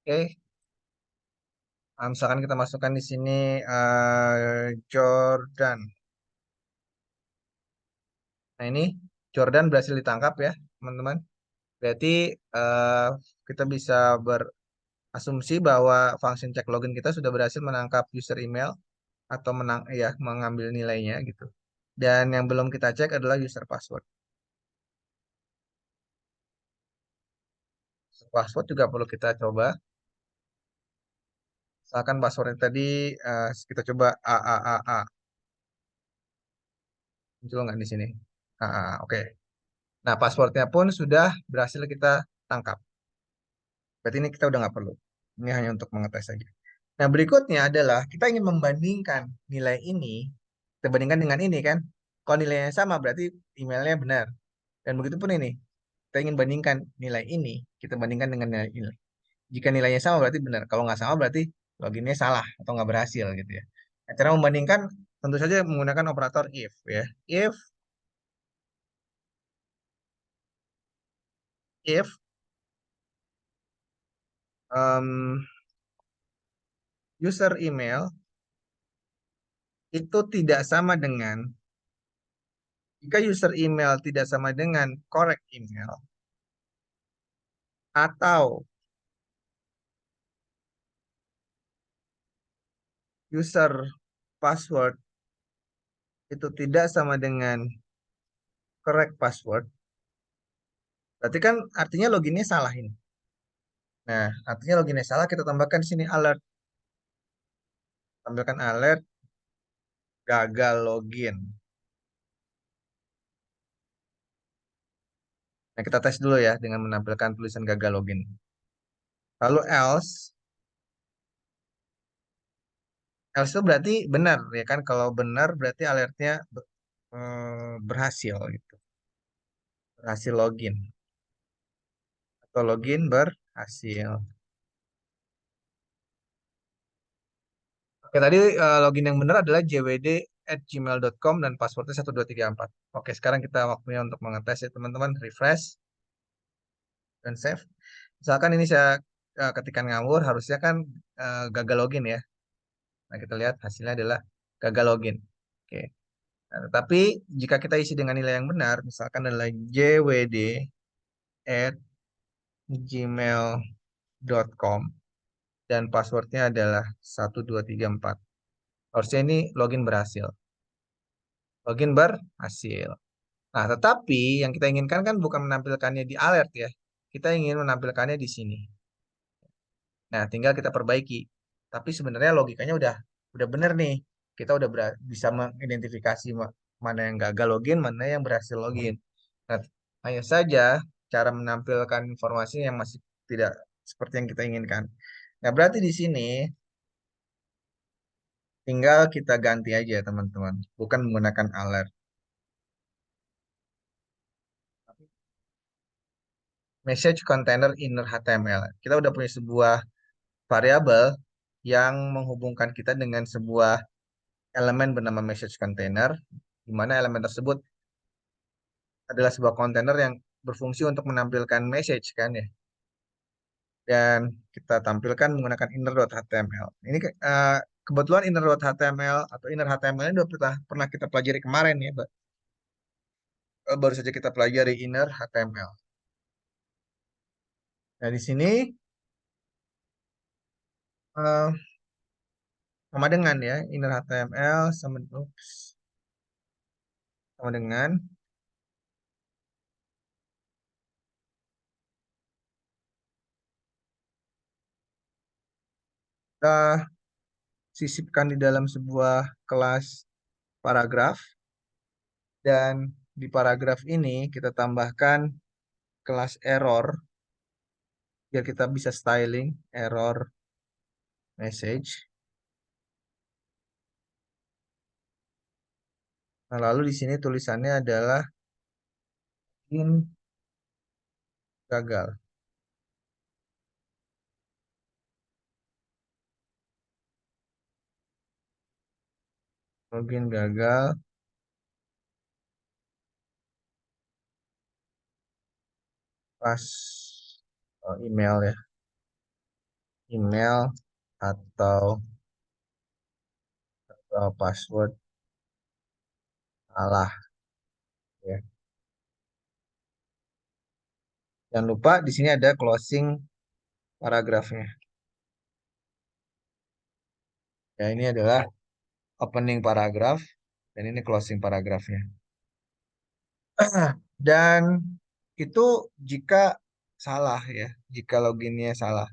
Oke. Misalkan kita masukkan di sini Jordan. Nah, ini Jordan berhasil ditangkap ya, teman-teman. Berarti eh, kita bisa berasumsi bahwa function check login kita sudah berhasil menangkap user email atau ya mengambil nilainya gitu. Dan yang belum kita cek adalah user password. Password juga perlu kita coba. Misalkan passwordnya tadi kita coba A. Muncul nggak di sini? Oke. Nah, passwordnya pun sudah berhasil kita tangkap. Berarti ini kita udah nggak perlu. Ini hanya untuk mengetes saja. Nah, berikutnya adalah kita ingin membandingkan nilai ini, kita bandingkan dengan ini kan. Kalau nilainya sama berarti emailnya benar. Dan begitu pun ini, kita ingin bandingkan nilai ini, kita bandingkan dengan nilai ini. Jika nilainya sama berarti benar. Kalau nggak sama berarti loginnya salah atau nggak berhasil gitu ya. Nah, cara membandingkan tentu saja menggunakan operator if ya. If um, user email itu tidak sama dengan jika user email tidak sama dengan correct email atau user password itu tidak sama dengan correct password, berarti kan artinya loginnya salah ini. Nah, artinya loginnya salah, kita tambahkan di sini alert. Tambahkan alert gagal login. Nah, kita tes dulu ya dengan menampilkan tulisan gagal login. Lalu else itu berarti benar ya kan? Kalau benar berarti alertnya berhasil gitu. Berhasil login atau login berhasil. Oke, tadi login yang benar adalah jwd@gmail.com dan passwordnya 1234. Oke, sekarang kita waktunya untuk mengetes ya teman-teman. Refresh dan save. Misalkan ini saya ketikkan ngawur, harusnya kan gagal login ya. Nah, kita lihat hasilnya adalah gagal login. Oke. Nah, tetapi jika kita isi dengan nilai yang benar, misalkan adalah jwd@gmail.com dan passwordnya adalah 1234. Harusnya ini login berhasil. Login berhasil. Nah, tetapi yang kita inginkan kan bukan menampilkannya di alert ya. Kita ingin menampilkannya di sini. Nah, tinggal kita perbaiki. Tapi sebenarnya logikanya udah bener nih. Kita udah bisa mengidentifikasi mana yang gagal login, mana yang berhasil login. Nah, hanya saja cara menampilkan informasi yang masih tidak seperti yang kita inginkan. Nah, berarti di sini tinggal kita ganti aja teman-teman, bukan menggunakan alert. Message container inner HTML. Kita udah punya sebuah variabel yang menghubungkan kita dengan sebuah elemen bernama message container, di mana elemen tersebut adalah sebuah kontainer yang berfungsi untuk menampilkan message kan ya. Dan kita tampilkan menggunakan inner.html. Ini kebetulan inner.html atau inner HTML ini udah pernah kita pelajari kemarin ya, baru saja kita pelajari inner HTML. Nah, di sini eh, sama dengan ya inner HTML sama dengan kita sisipkan di dalam sebuah kelas paragraf, dan di paragraf ini kita tambahkan kelas error biar kita bisa styling error message. Nah, lalu di sini tulisannya adalah login gagal. Login gagal pas email ya. Email atau password salah ya. Jangan lupa di sini ada closing paragrafnya. Ya, ini adalah opening paragraf dan ini closing paragrafnya. Dan itu jika salah ya, jika loginnya salah.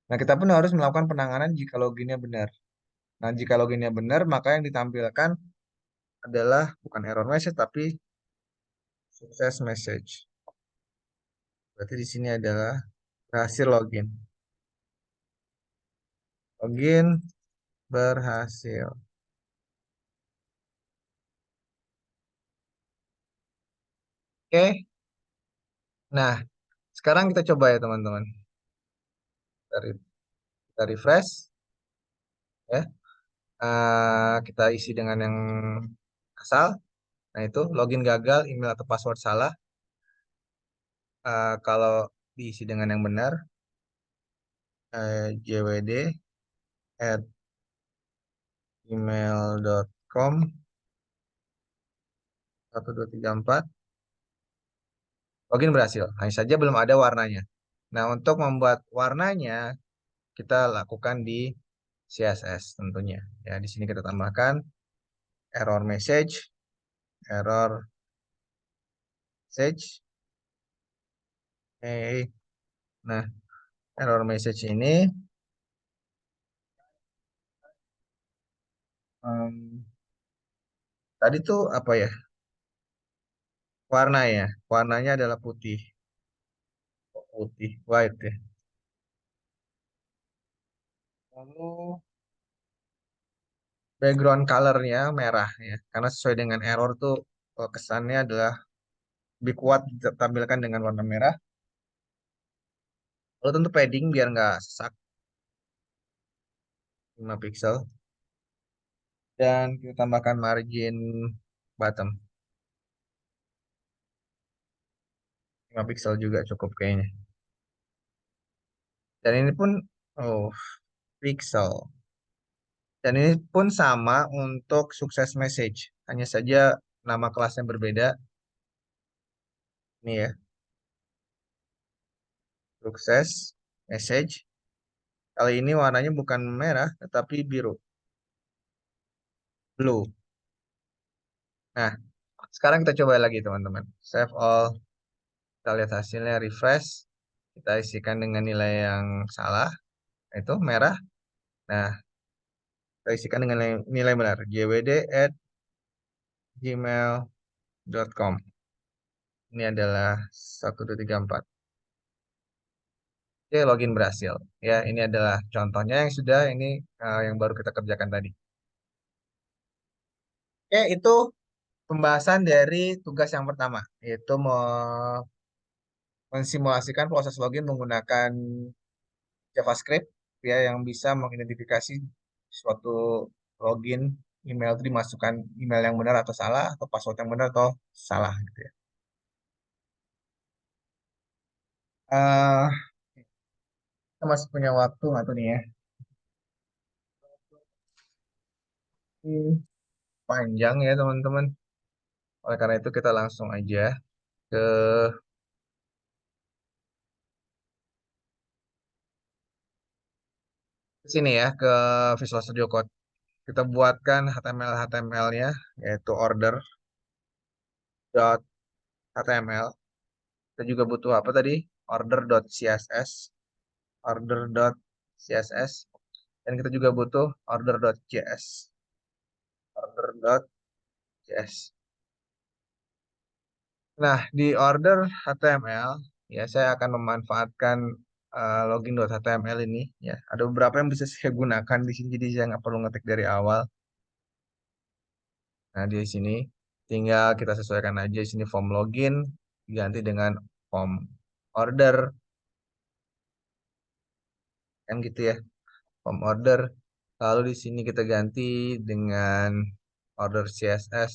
Nah, kita pun harus melakukan penanganan jika loginnya benar. Nah, jika loginnya benar, maka yang ditampilkan adalah bukan error message, tapi sukses message. Berarti di sini adalah berhasil login. Login berhasil. Oke, nah sekarang kita coba ya teman-teman. Kita refresh ya. Kita isi dengan yang asal. Nah, itu login gagal, email atau password salah. Kalau diisi dengan yang benar, jwd at gmail.com 1234, login berhasil. Hanya saja belum ada warnanya. Nah, untuk membuat warnanya kita lakukan di CSS tentunya. Ya, di sini kita tambahkan error message, error message. Nah, error message ini em, tadi tuh apa ya? Warna ya. Warnanya adalah putih. Putih, white ya. Lalu background colornya merah ya. Karena sesuai dengan error tuh kesannya adalah lebih kuat ditampilkan dengan warna merah. Lalu tentu padding biar nggak sesak 5 pixel. Dan kita tambahkan margin bottom 5 pixel juga cukup kayaknya. Dan ini pun oh pixel. Dan ini pun sama untuk sukses message. Hanya saja nama kelasnya berbeda. Ini ya, sukses message. Kali ini warnanya bukan merah, tetapi biru, blue. Nah, sekarang kita coba lagi teman-teman. Save all. Kita lihat hasilnya, refresh. Kita isikan dengan nilai yang salah. Nah, itu merah. Nah, kita isikan dengan nilai benar. jwd@gmail.com. Ini adalah 1234. Oke, login berhasil. Ya, ini adalah contohnya yang sudah ini yang baru kita kerjakan tadi. Oke, itu pembahasan dari tugas yang pertama, yaitu mensimulasikan proses login menggunakan JavaScript ya yang bisa mengidentifikasi suatu login email itu dimasukkan email yang benar atau salah atau password yang benar atau salah gitu ya. Eh, kita masih punya waktu nggak tuh nih ya? Ini panjang ya teman-teman. Oleh karena itu kita langsung aja ke sini ya ke Visual Studio Code. Kita buatkan HTML-HTML-nya yaitu order.html. Kita juga butuh apa tadi? Order.css, order.css, dan kita juga butuh order.js, order.js. Nah, di order HTML ya saya akan memanfaatkan login.html ini ya. Ada beberapa yang bisa saya gunakan di sini jadi saya nggak perlu ngetik dari awal. Nah, di sini tinggal kita sesuaikan aja di sini form login diganti dengan form order kan gitu ya. Form order. Lalu di sini kita ganti dengan order CSS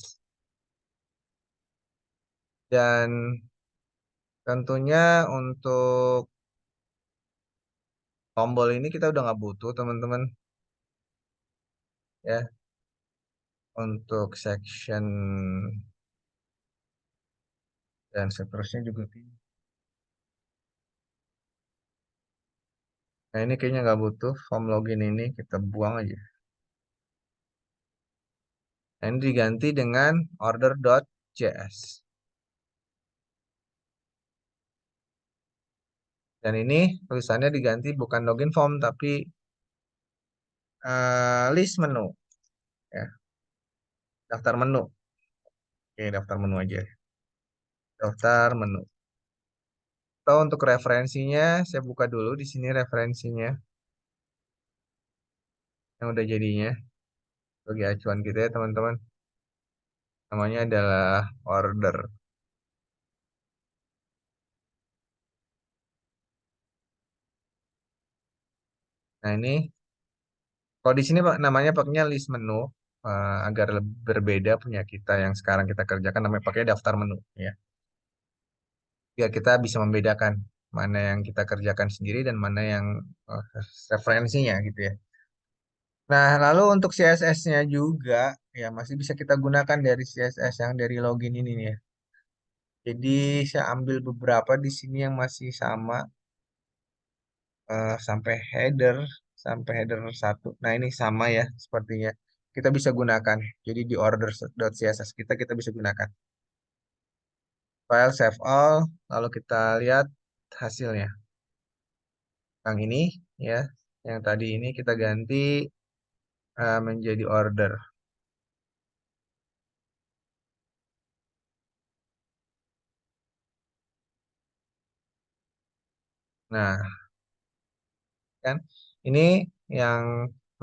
dan tentunya untuk tombol ini kita udah nggak butuh teman-teman ya untuk section dan seterusnya juga tidak. Nah ini kayaknya nggak butuh form login ini kita buang aja. Nah, ini diganti dengan order.js dan ini tulisannya diganti bukan login form tapi list menu ya daftar menu. Oke daftar menu aja daftar menu. Atau untuk referensinya saya buka dulu di sini referensinya yang udah jadinya sebagai acuan kita ya teman-teman. Namanya adalah order. Nah ini kalau di sini Pak namanya pakainya list menu agar berbeda punya kita yang sekarang kita kerjakan namanya pakai daftar menu ya. Biar kita bisa membedakan mana yang kita kerjakan sendiri dan mana yang eh, referensinya gitu ya. Nah, lalu untuk CSS-nya juga ya masih bisa kita gunakan dari CSS yang dari login ini nih ya. Jadi saya ambil beberapa di sini yang masih sama sampai header satu. Nah, ini sama ya sepertinya. Kita bisa gunakan. Jadi di order.css kita bisa gunakan. File save all, lalu kita lihat hasilnya. Yang ini ya, yang tadi ini kita ganti menjadi order. Nah, kan ini yang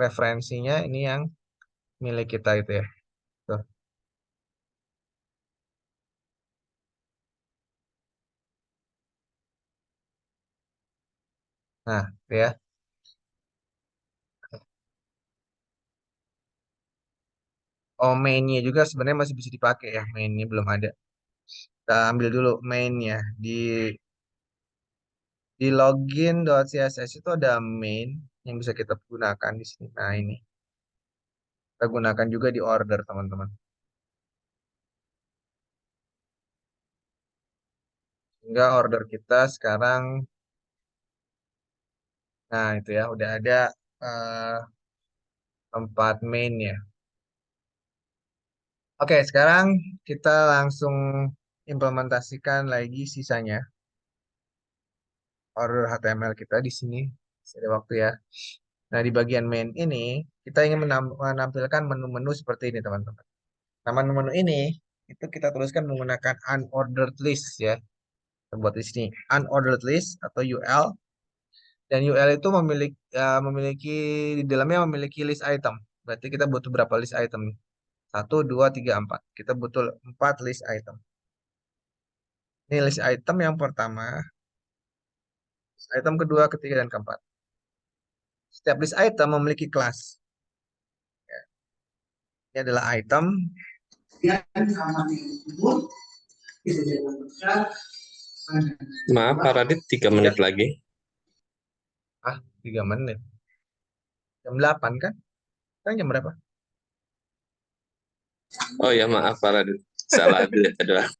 referensinya ini yang milik kita itu ya. Tuh. Nah, itu ya. Oh, mainnya juga sebenarnya masih bisa dipakai ya. Mainnya belum ada. Kita ambil dulu mainnya. Di login.css itu ada main yang bisa kita gunakan di sini. Nah, ini. Kita gunakan juga di order, teman-teman. Sehingga order kita sekarang, nah itu ya, udah ada eh, tempat mainnya. Oke, sekarang kita langsung implementasikan lagi sisanya order HTML kita di sini. Masih ada waktu ya. Nah, di bagian main ini, kita ingin menampilkan menu-menu seperti ini, teman-teman. Nah, menu-menu ini, itu kita tuliskan menggunakan unordered list ya. Kita buat di sini, unordered list atau UL. Dan UL itu memiliki, di dalamnya memiliki list item. Berarti kita butuh berapa list item nih? 1, 2, 3, 4. Kita butuh 4 list item. Ini list item yang pertama, list item kedua, ketiga, dan keempat. Setiap list item memiliki kelas. Ini adalah item. Maaf, Pak Radit, 3 menit Ya, lagi. 3 menit. Jam 8 kan? Sekarang jam berapa? Oh ya, maaf Pak Radit. Salah lihat jadwal.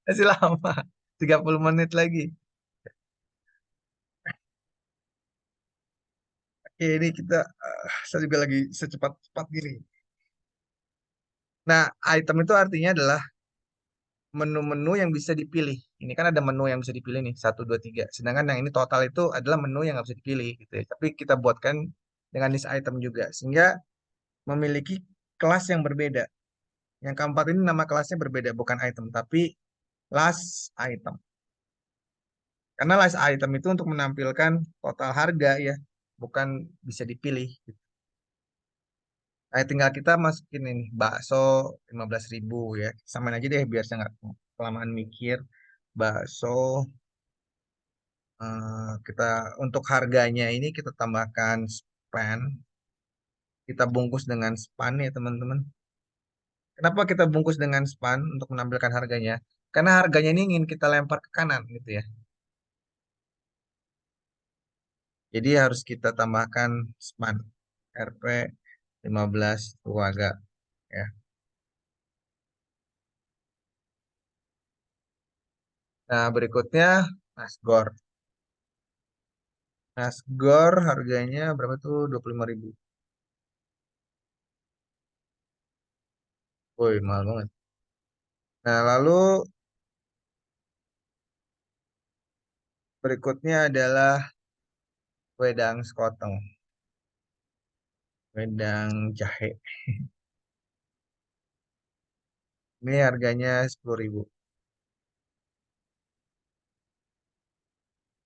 Masih lama. 30 menit lagi. Oke, ini kita, saya juga lagi secepat-cepat gini. Nah, item itu artinya adalah menu-menu yang bisa dipilih. Ini kan ada menu yang bisa dipilih nih, 1, 2, 3. Sedangkan yang ini total itu adalah menu yang nggak bisa dipilih gitu ya. Tapi kita buatkan dengan list item juga. Sehingga memiliki kelas yang berbeda. Yang keempat ini nama kelasnya berbeda, bukan item, tapi last item. Karena last item itu untuk menampilkan total harga ya, bukan bisa dipilih gitu. Nah, tinggal kita masukin ini, bakso 15.000 ya. Samain aja deh biar saya nggak kelamaan mikir. Bakso, kita untuk harganya ini kita tambahkan span. Kita bungkus dengan span ya teman-teman. Kenapa kita bungkus dengan span untuk menampilkan harganya? Karena harganya ini ingin kita lempar ke kanan gitu ya. Jadi harus kita tambahkan span RP 15 keluarga ya. Nah, berikutnya Nasgor. Nasgor harganya berapa tuh? 25.000. Woi, mahal banget. Nah, lalu berikutnya adalah wedang sekoteng. Wedang jahe. Ini harganya 10.000.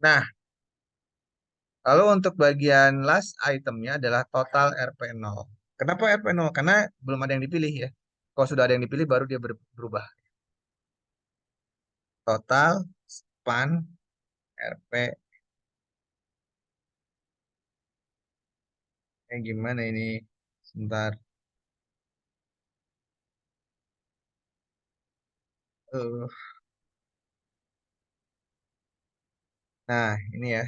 Nah, lalu untuk bagian last itemnya adalah total RP0. Kenapa RP0? Karena belum ada yang dipilih ya. Kalau sudah ada yang dipilih baru dia berubah. Total, span, RP. Gimana ini? Sebentar. Uh, nah, ini ya.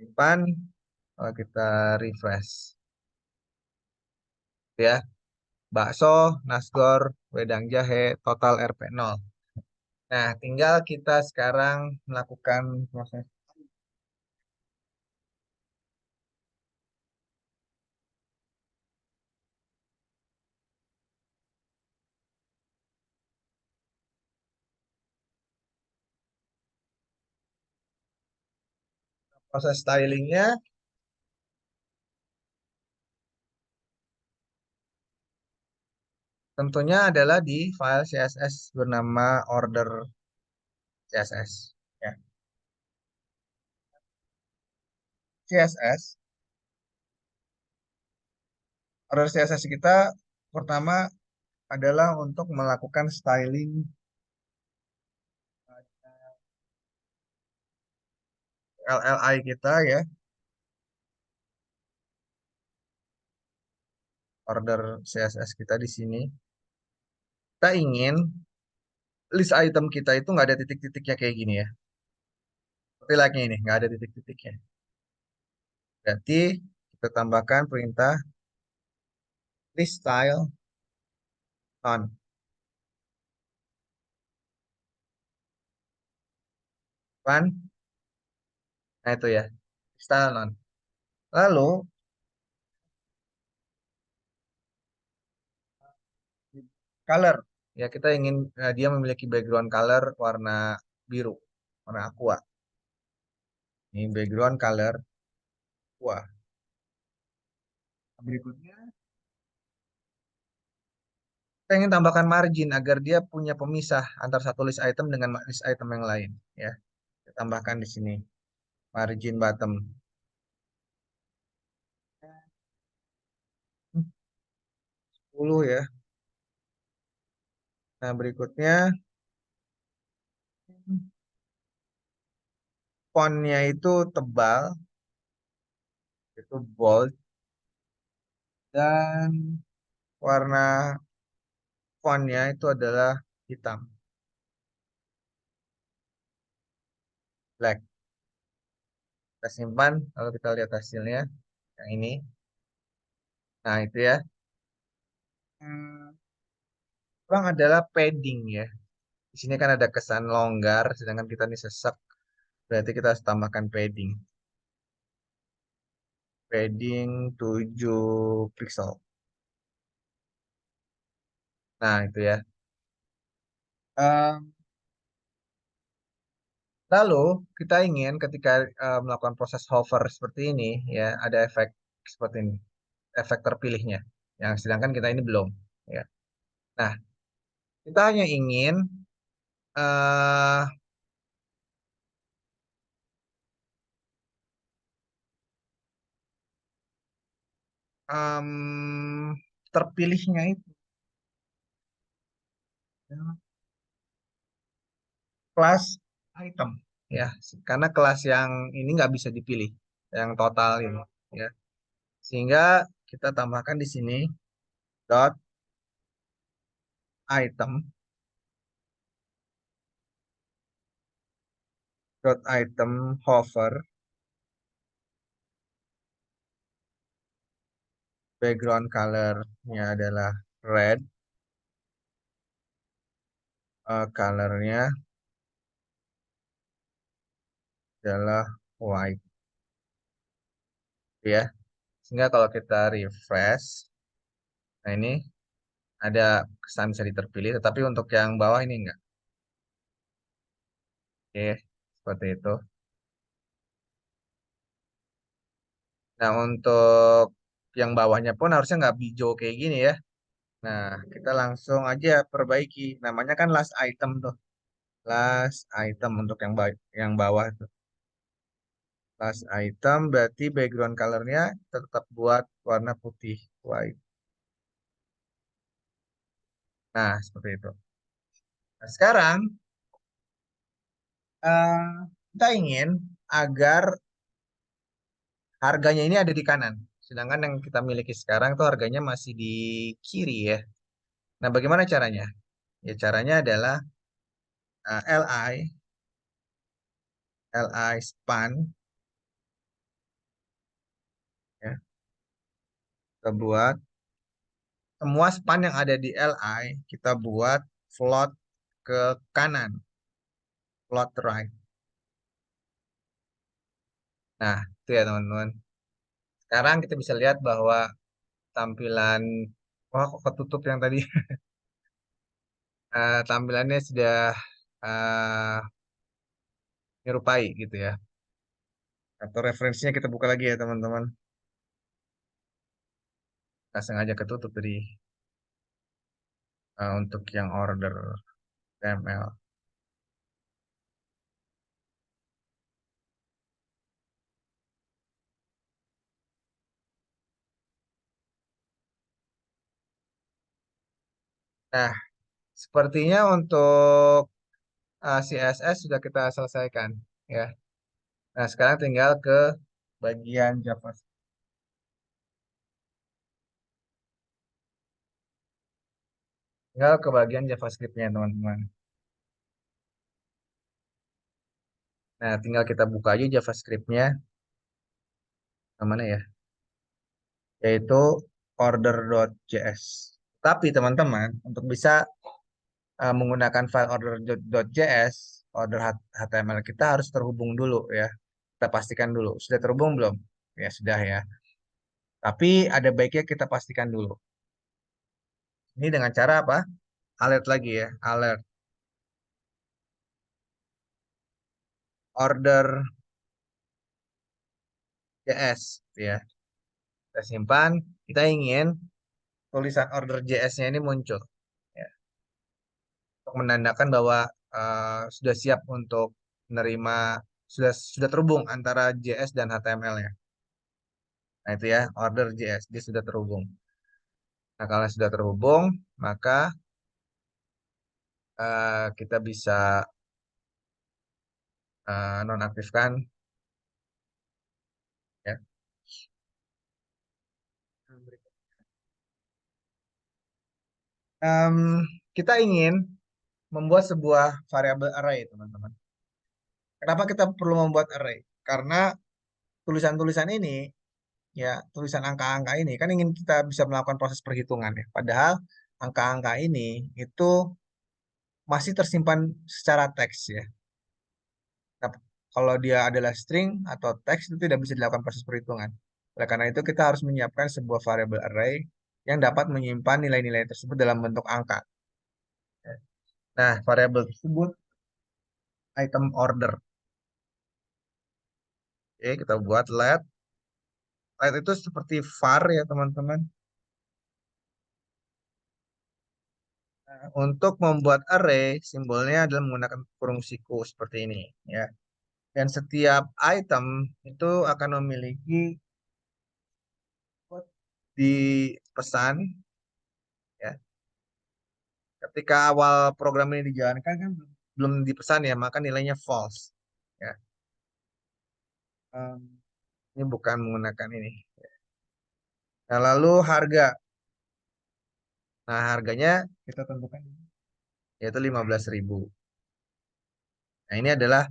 Span, kalau kita refresh. Ya, bakso, nasgor, wedang jahe, total RP0. Nah, tinggal kita sekarang melakukan proses stylingnya. Tentunya adalah di file CSS bernama order CSS. Ya. CSS, order CSS kita pertama adalah untuk melakukan styling LLI kita ya, order CSS kita di sini. Kita ingin list item kita itu nggak ada titik-titiknya kayak gini ya. Seperti like-nya ini, nggak ada titik-titiknya. Berarti kita tambahkan perintah list style on. Kan? Nah itu ya, style on. Lalu color. Ya kita ingin dia memiliki background color warna biru, warna aqua. Ini background color. Wah, berikutnya kita ingin tambahkan margin agar dia punya pemisah antara satu list item dengan list item yang lain. Ya, kita tambahkan di sini margin bottom. 10 ya. Nah, berikutnya fontnya itu tebal, itu bold, dan warna fontnya itu adalah hitam, black. Kita simpan, lalu kita lihat hasilnya. Yang ini. Nah, itu ya. Hmm, kurang adalah padding ya. Di sini kan ada kesan longgar, sedangkan kita ini sesak. Berarti kita harus tambahkan padding. Padding 7 pixel. Nah, itu ya. Em, lalu, kita ingin ketika melakukan proses hover seperti ini, ya, ada efek seperti ini. Efek terpilihnya. Yang sedangkan kita ini belum. Ya. Nah, kita hanya ingin eh terpilihnya itu ya, kelas item ya, karena kelas yang ini nggak bisa dipilih, yang total ini ya, sehingga kita tambahkan di sini dot item hover background colornya adalah red, colornya adalah white ya, sehingga kalau kita refresh, nah ini ada kesan bisa diterpilih, tetapi untuk yang bawah ini enggak. Oke, seperti itu. Nah, untuk yang bawahnya pun harusnya nggak hijau kayak gini ya. Nah, kita langsung aja perbaiki. Namanya kan last item tuh. Last item untuk yang bawah tuh. Last item berarti background colornya kita tetap buat warna putih, white. Nah, seperti itu. Nah, sekarang eh, kita ingin agar harganya ini ada di kanan. Sedangkan yang kita miliki sekarang tuh harganya masih di kiri ya. Nah, bagaimana caranya? Ya, caranya adalah li span ya. Kita buat semua span yang ada di li kita buat float ke kanan, float right. Nah, itu ya teman-teman. Sekarang kita bisa lihat bahwa tampilan, wah kok ketutup yang tadi. Tampilannya sudah eh, menyerupai gitu ya. Atau referensinya kita buka lagi ya teman-teman. Nggak sengaja ketutup tadi untuk yang order ML. Nah, sepertinya untuk CSS sudah kita selesaikan ya. Nah, sekarang tinggal ke bagian JavaScript. Tinggal ke bagian JavaScript-nya, teman-teman. Nah, tinggal kita buka aja JavaScript-nya. Mana ya? Yaitu order.js. Tapi, teman-teman, untuk bisa menggunakan file order.js, order HTML kita harus terhubung dulu ya. Kita pastikan dulu. Sudah terhubung belum? Ya, sudah ya. Tapi ada baiknya kita pastikan dulu. Ini dengan cara apa? Alert lagi ya. Alert. Order JS, gitu ya. Kita simpan, kita ingin tulisan order JS-nya ini muncul, ya, untuk menandakan bahwa sudah siap untuk menerima, sudah terhubung antara JS dan HTML-nya. Nah itu ya, order JS, dia sudah terhubung. Nah kalau sudah terhubung, maka kita bisa nonaktifkan, ya. Em, kita ingin membuat sebuah variabel array, teman-teman. Kenapa kita perlu membuat array? Karena tulisan-tulisan ini, ya, tulisan angka-angka ini kan ingin kita bisa melakukan proses perhitungan, ya. Padahal angka-angka ini itu masih tersimpan secara teks, ya. Nah, kalau dia adalah string atau teks itu tidak bisa dilakukan proses perhitungan. Oleh karena itu kita harus menyiapkan sebuah variabel array yang dapat menyimpan nilai-nilai tersebut dalam bentuk angka, ya. Nah, variabel tersebut item order. Oke, kita buat let. Let itu seperti var ya, teman-teman. Nah, untuk membuat array, simbolnya adalah menggunakan kurung siku seperti ini, ya. Dan setiap item itu akan memiliki di pesan, ya. Ketika awal program ini dijalankan kan belum dipesan, ya, maka nilainya false, ya. Em, ini bukan menggunakan ini. Nah, lalu harga. Nah, harganya kita tentukan yaitu 15.000. Nah, ini adalah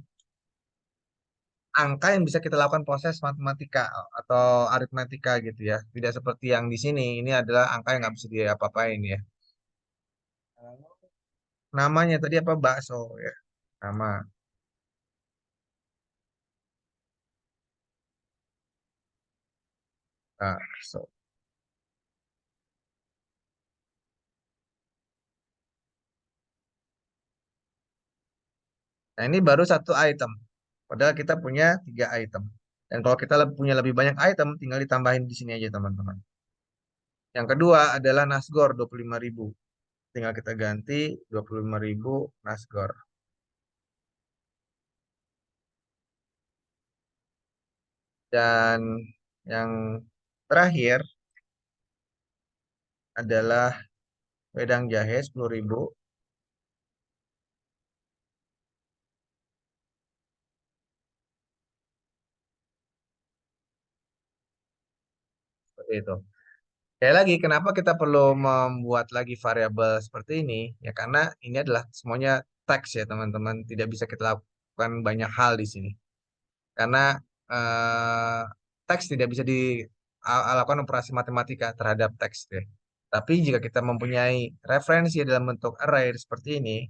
angka yang bisa kita lakukan proses matematika atau aritmatika gitu ya. Tidak seperti yang di sini. Ini adalah angka yang nggak bisa diapa-apain ya. Namanya tadi apa? Bakso ya. Nama. Bakso. Nah, ini baru satu item. Padahal kita punya 3 item. Dan kalau kita punya lebih banyak item, tinggal ditambahin di sini aja, teman-teman. Yang kedua adalah Nasgor 25.000. Tinggal kita ganti 25.000 Nasgor. Dan yang terakhir adalah wedang jahe 10.000. Seperti itu. Sekali lagi, kenapa kita perlu membuat lagi variabel seperti ini? Ya karena ini adalah semuanya teks ya, teman-teman. Tidak bisa kita lakukan banyak hal di sini. Karena eh, teks tidak bisa dilakukan operasi matematika terhadap teks ya. Tapi jika kita mempunyai referensi dalam bentuk array seperti ini,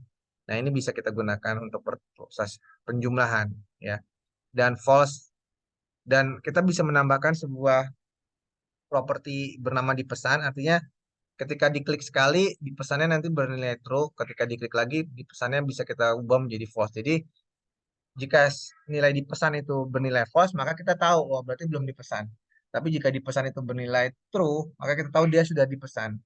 nah ini bisa kita gunakan untuk proses penjumlahan ya. Dan false, dan kita bisa menambahkan sebuah properti bernama dipesan, artinya ketika diklik sekali di pesannya nanti bernilai true, ketika diklik lagi di pesannya bisa kita ubah menjadi false. Jadi jika nilai di pesan itu bernilai false, maka kita tahu, oh berarti belum dipesan. Tapi jika di pesan itu bernilai true, maka kita tahu dia sudah dipesan.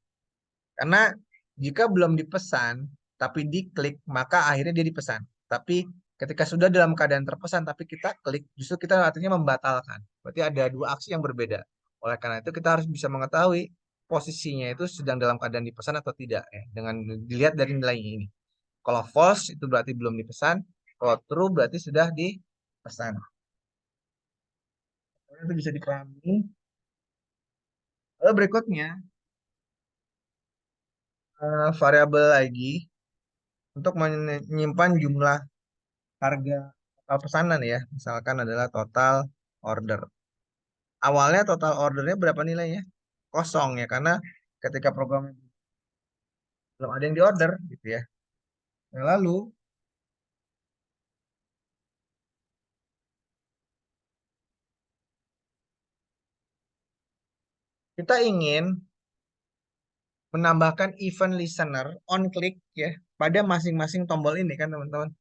Karena jika belum dipesan, tapi diklik, maka akhirnya dia dipesan. Tapi ketika sudah dalam keadaan terpesan, tapi kita klik, justru kita artinya membatalkan. Berarti ada dua aksi yang berbeda. Oleh karena itu kita harus bisa mengetahui posisinya itu sedang dalam keadaan dipesan atau tidak, ya, dengan dilihat dari nilainya ini. Kalau false itu berarti belum dipesan, kalau true berarti sudah dipesan. Itu bisa dipahami. Lalu berikutnya variabel lagi untuk menyimpan jumlah harga total pesanan ya. Misalkan adalah total order. Awalnya total ordernya berapa nilainya? Kosong ya, karena ketika program belum ada yang diorder gitu ya. Nah, lalu kita ingin menambahkan event listener on click ya pada masing-masing tombol ini kan, teman-teman.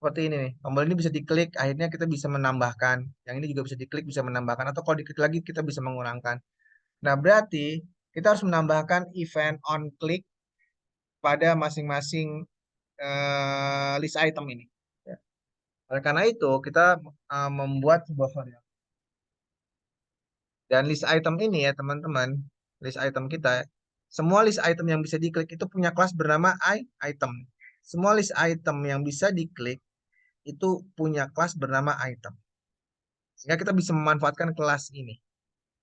seperti ini nih. Tombol ini bisa diklik, akhirnya kita bisa menambahkan. Yang ini juga bisa diklik, bisa menambahkan. Atau kalau diklik lagi, kita bisa mengurangkan. Nah, berarti kita harus menambahkan event on click pada masing-masing list item ini. Ya. Oleh karena itu, kita membuat sebuah variabel. Dan list item ini ya, teman-teman, list item kita, semua list item yang bisa diklik itu punya kelas bernama item. Semua list item yang bisa diklik itu punya kelas bernama item. Sehingga kita bisa memanfaatkan kelas ini.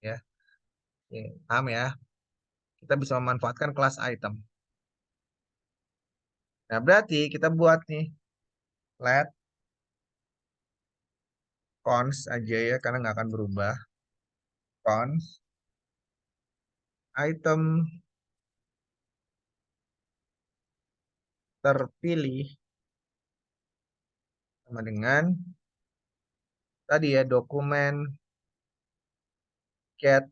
Ya, paham ya? Kita bisa memanfaatkan kelas item. Nah, berarti kita buat nih, let cons aja ya, karena nggak akan berubah. Cons item terpilih sama dengan tadi ya, dokumen get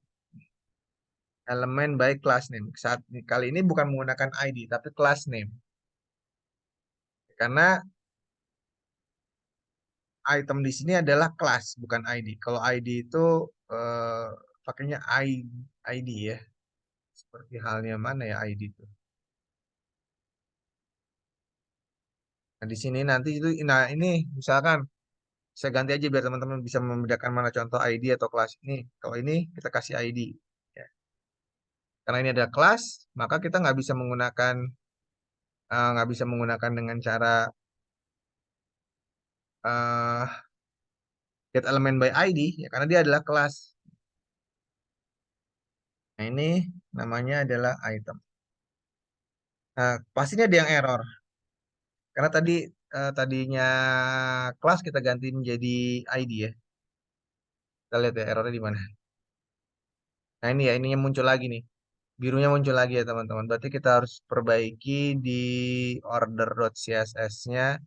elemen by class name. Saat kali ini bukan menggunakan ID, tapi class name. Karena item di sini adalah kelas, bukan ID. Kalau ID itu pakainya ID ya. Seperti halnya mana ya ID itu. Nah, di sini nanti itu, nah ini misalkan saya ganti aja biar teman-teman bisa membedakan mana contoh ID atau kelas ini. Kalau ini kita kasih ID. Ya. Karena ini ada kelas, maka kita nggak bisa menggunakan dengan cara eh, get element by ID, ya karena dia adalah kelas. Nah ini namanya adalah item. Nah pastinya ada yang error. Karena tadinya kelas kita ganti menjadi ID ya. Kita lihat ya errornya di mana. Nah ini ya, ini yang muncul lagi nih. Birunya muncul lagi ya teman-teman. Berarti kita harus perbaiki di order.css-nya.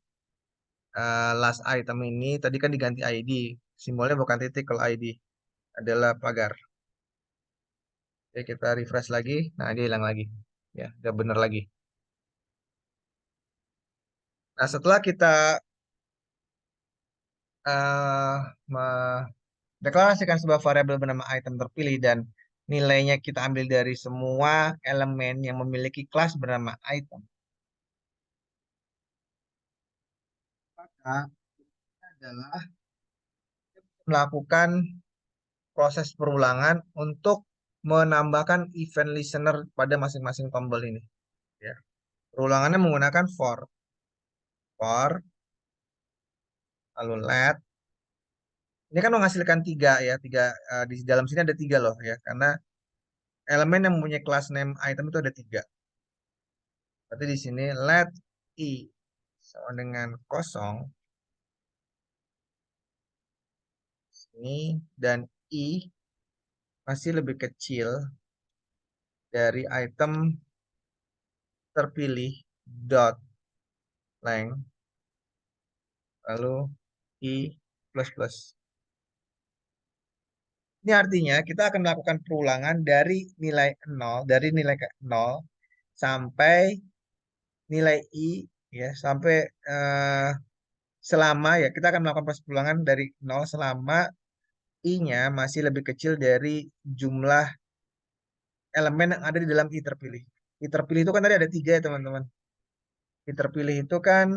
Last item ini tadi kan diganti ID. Simbolnya bukan titik kalau ID. Adalah pagar. Oke, kita refresh lagi. Nah, dia hilang lagi. Ya, udah bener lagi. Nah, setelah kita eh mendeklarasikan sebuah variabel bernama item terpilih dan nilainya kita ambil dari semua elemen yang memiliki kelas bernama item, maka adalah melakukan proses perulangan untuk menambahkan event listener pada masing-masing tombol ini. Ya. Perulangannya menggunakan for, lalu let. Ini kan menghasilkan tiga ya, di dalam sini ada tiga loh ya, karena elemen yang mempunyai kelas name item itu ada tiga. Berarti di sini let i sama dengan kosong ini dan i masih lebih kecil dari item terpilih dot length lalu i plus plus. Ini artinya kita akan melakukan perulangan dari nilai ke 0 sampai nilai i ya sampai eh, selama ya kita akan melakukan proses perulangan dari 0 selama i-nya masih lebih kecil dari jumlah elemen yang ada di dalam i terpilih. I terpilih itu kan tadi ada tiga ya teman-teman. I terpilih itu kan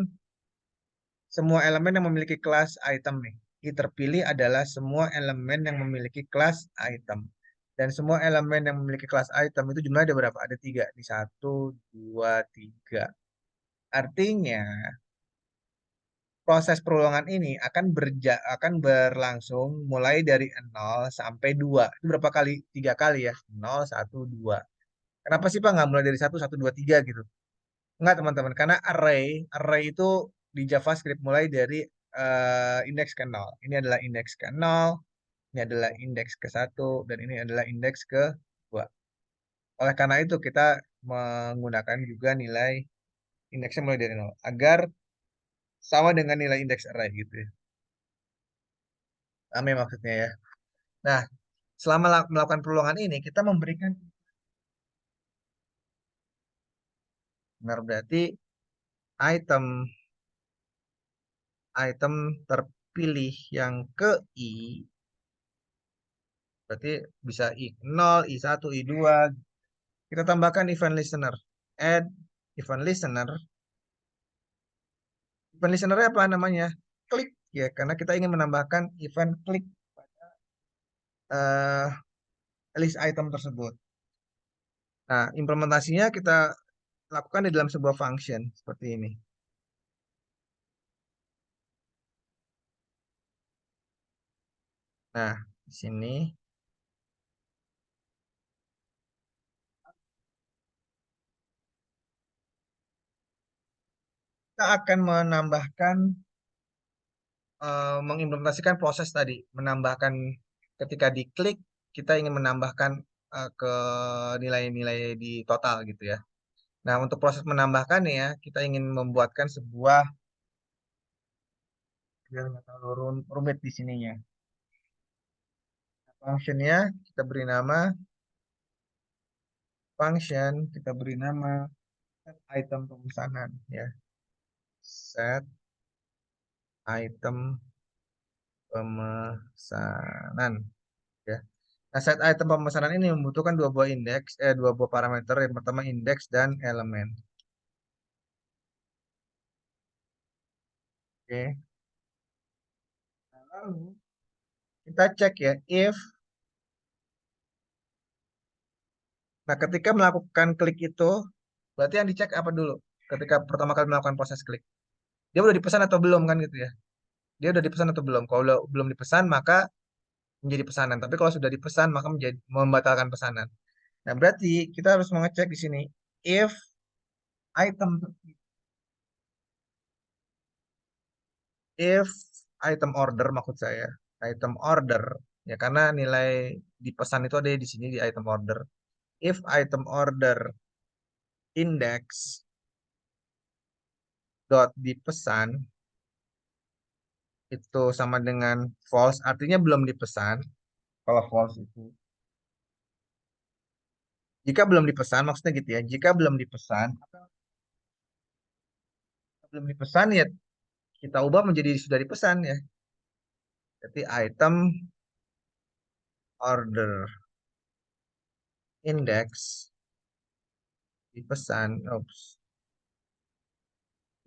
semua elemen yang memiliki kelas item nih. I terpilih adalah semua elemen yang memiliki kelas item. Dan semua elemen yang memiliki kelas item itu jumlahnya ada berapa? Ada tiga. Di satu, dua, tiga. Artinya proses perulangan ini akan berlangsung mulai dari 0 sampai 2. Itu berapa kali? Tiga kali ya. 0, 1, 2. Kenapa sih Pak nggak mulai dari 1, 1, 2, 3 gitu? Enggak teman-teman, karena array itu di JavaScript mulai dari indeks ke 0. Ini adalah indeks ke 0, ini adalah indeks ke 1, dan ini adalah indeks ke 2. Oleh karena itu kita menggunakan juga nilai indeksnya mulai dari 0 agar sama dengan nilai indeks array gitu ya. Paham ya maksudnya ya. Nah, selama melakukan perulangan ini kita memberikan benar berarti item item terpilih yang ke I, berarti bisa I0, I1, I2. Kita tambahkan event listener. Add event listener. Event listener apa namanya? Klik ya, karena kita ingin menambahkan event klik eh, list item tersebut. Nah, implementasinya kita lakukan di dalam sebuah function seperti ini. Nah, di sini kita akan menambahkan, mengimplementasikan proses tadi, menambahkan ketika diklik kita ingin menambahkan ke nilai-nilai di total gitu ya. Nah, untuk proses menambahkan ya, kita ingin membuatkan sebuah biar nggak terlalu rumit di sininya. Functionnya kita beri nama function, kita beri nama set item pemesanan ya. Set item pemesanan ya. Nah, set item pemesanan ini membutuhkan dua buah parameter. Yang pertama indeks dan elemen. Oke. Nah, lalu kita cek ya if. Nah, ketika melakukan klik itu, berarti yang dicek apa dulu? Ketika pertama kali melakukan proses klik, dia udah dipesan atau belum kan gitu ya? Dia udah dipesan atau belum? Kalau belum dipesan, maka menjadi pesanan. Tapi kalau sudah dipesan, maka menjadi membatalkan pesanan. Nah, berarti kita harus mengecek di sini if item if item order, maksud saya item order ya, karena nilai di pesan itu ada di sini di item order. If item order index dot dipesan itu sama dengan false, artinya belum dipesan. Kalau false itu jika belum dipesan, maksudnya gitu ya, jika belum dipesan ya kita ubah menjadi sudah dipesan ya. Jadi item order index dipesan,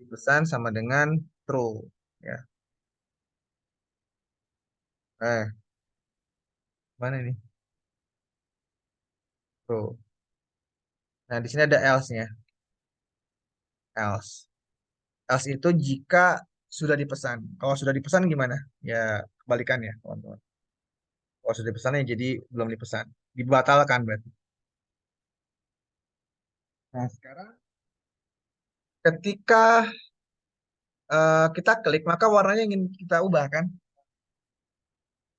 dipesan sama dengan true ya. Mana ini? True. Nah, di sini ada else-nya. Else. Else itu jika sudah dipesan. Kalau sudah dipesan gimana? Ya, kebalikan ya, teman-teman. Kalau sudah dipesan ya jadi belum dipesan. Dibatalkan berarti. Nah, sekarang ketika kita klik, maka warnanya ingin kita ubah kan?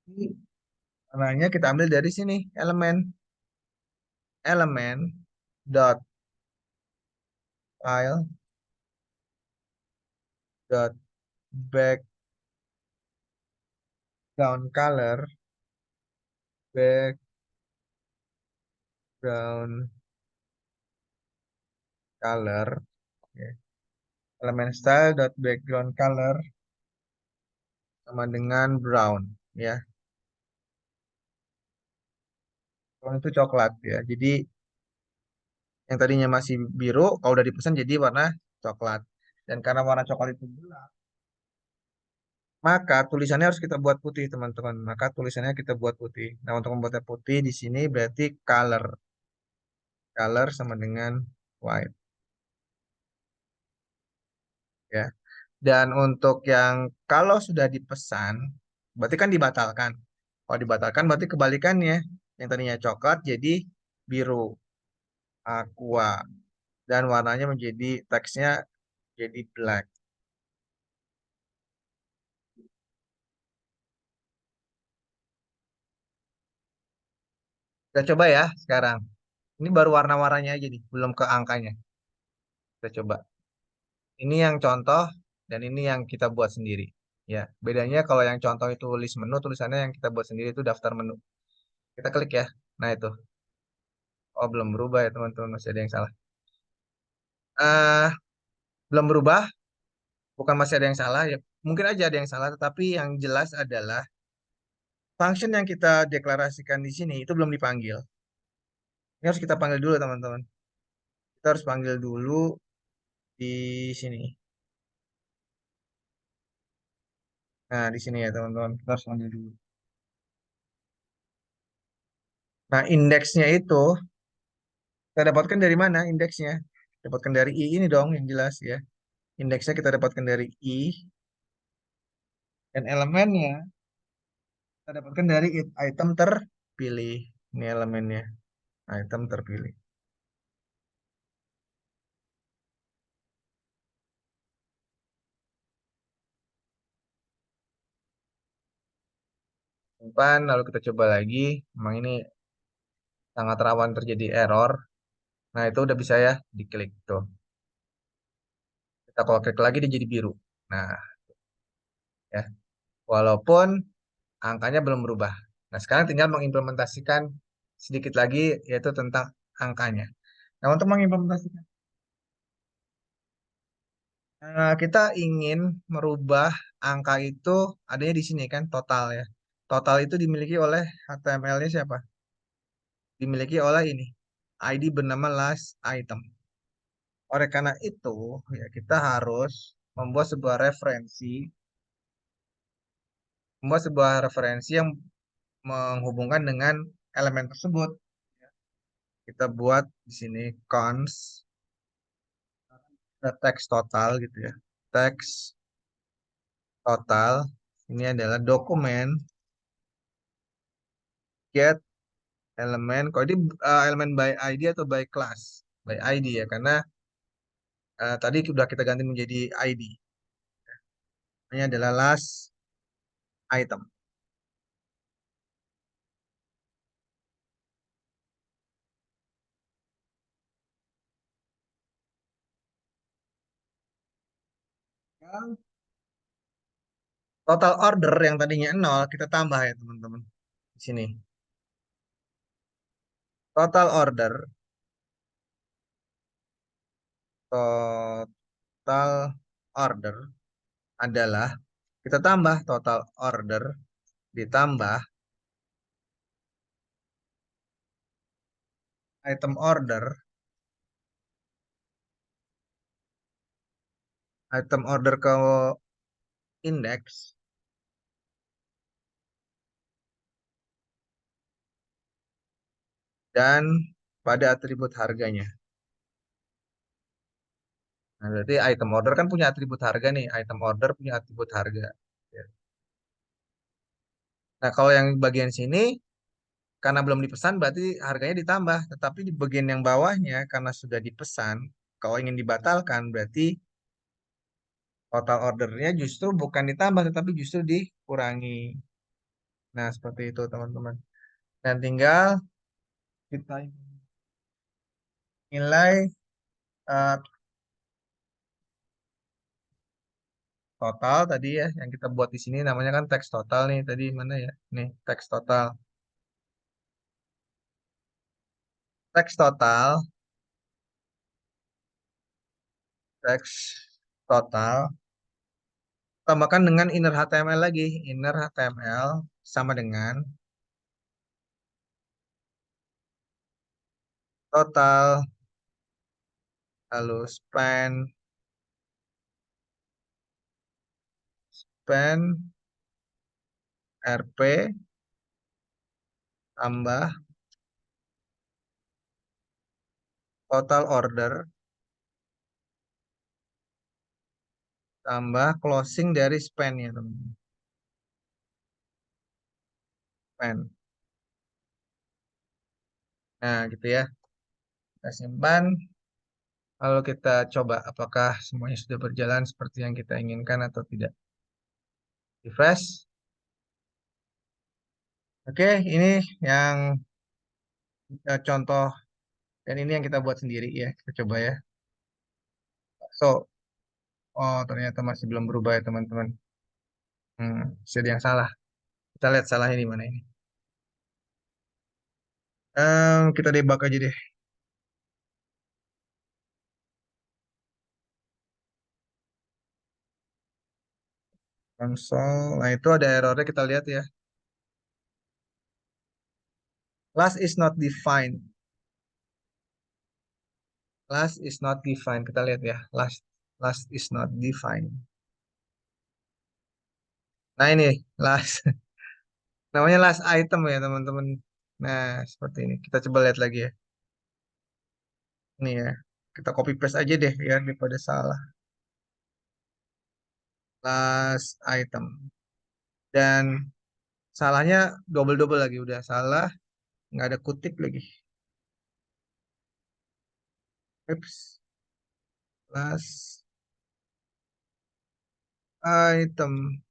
Ini warnanya kita ambil dari sini, elemen. Elemen dot file dot background color, background color, ya. Elemen style dot background color sama dengan brown ya. Brown itu coklat ya. Jadi yang tadinya masih biru, kalau udah dipesan jadi warna coklat. Dan karena warna coklat itu gelap, maka tulisannya harus kita buat putih, teman-teman. Maka tulisannya kita buat putih. Nah, untuk membuatnya putih di sini berarti color. Color sama dengan white ya. Dan untuk yang kalau sudah dipesan, berarti kan dibatalkan. Kalau dibatalkan berarti kebalikannya. Yang tadinya coklat jadi biru, aqua. Dan warnanya menjadi teksnya jadi black. Kita coba ya sekarang. Ini baru warna-warnanya aja nih, belum ke angkanya. Kita coba. Ini yang contoh dan ini yang kita buat sendiri. Ya, bedanya kalau yang contoh itu list menu, tulisannya yang kita buat sendiri itu daftar menu. Kita klik ya. Nah itu. Oh, belum berubah ya teman-teman, masih ada yang salah. Belum berubah, bukan masih ada yang salah ya. mungkin aja ada yang salah, tetapi yang jelas adalah function yang kita deklarasikan di sini itu belum dipanggil. Ini harus kita panggil dulu, teman-teman. Kita harus panggil dulu di sini. Nah, di sini ya, teman-teman. Kita harus panggil dulu. Nah, indeksnya itu kita dapatkan dari mana indeksnya? Dapatkan dari I ini dong, yang jelas ya. Indeksnya kita dapatkan dari I, dan elemennya kita dapatkan dari item terpilih. Ini elemennya, item terpilih. Simpan, lalu kita coba lagi. Memang ini sangat rawan terjadi error. Nah, itu udah bisa ya, diklik tuh. Kita kalau klik lagi dia jadi biru. Nah, ya. Walaupun angkanya belum berubah. Nah, sekarang tinggal mengimplementasikan sedikit lagi yaitu tentang angkanya. Nah, untuk mengimplementasikan kita ingin merubah angka itu adanya di sini kan total ya. Total itu dimiliki oleh HTML-nya siapa? Dimiliki oleh ini. ID bernama last item. Oleh karena itu, ya kita harus membuat sebuah referensi yang menghubungkan dengan elemen tersebut. Kita buat di sini cons teks total gitu ya. Teks total ini adalah dokumen get elemen. Kalau ini elemen by ID atau by class? By ID ya, karena tadi sudah kita ganti menjadi ID. Ini adalah last item. Yang total order yang tadinya 0 kita tambah ya teman-teman. Di sini. Total order. Total order adalah kita tambah total order ditambah item order, item order ke index, dan pada atribut harganya. Nah, berarti item order kan punya atribut harga nih. Item order punya atribut harga. Ya. Nah, kalau yang bagian sini, karena belum dipesan, berarti harganya ditambah. Tetapi di bagian yang bawahnya, karena sudah dipesan, kalau ingin dibatalkan, berarti total ordernya justru bukan ditambah, tetapi justru dikurangi. Nah, seperti itu, teman-teman. Dan tinggal kita nilai eh, total tadi ya yang kita buat di sini namanya kan teks total nih tadi mana ya nih teks total teks teks total tambahkan dengan inner HTML lagi inner HTML sama dengan total lalu span RP tambah total order tambah closing dari span ya teman-teman span nah gitu ya kita simpan lalu kita coba apakah semuanya sudah berjalan seperti yang kita inginkan atau tidak. Refresh. Oke, ini yang contoh dan ini yang kita buat sendiri ya. Kita coba ya. So, oh ternyata masih belum berubah ya teman-teman. Ada yang salah. Kita lihat salahnya di mana ini. Kita debug aja deh. Konsol. Nah, itu ada errornya, kita lihat ya. Last is not defined. Last is not defined. Kita lihat ya. Last is not defined. Nah, ini last. Namanya last item ya, teman-teman. Nah, seperti ini. Kita coba lihat lagi ya. Ini ya. Kita copy paste aja deh ya daripada salah. Last item. Dan salahnya double-double lagi. Udah salah. Nggak ada kutip lagi. Oops. Last item.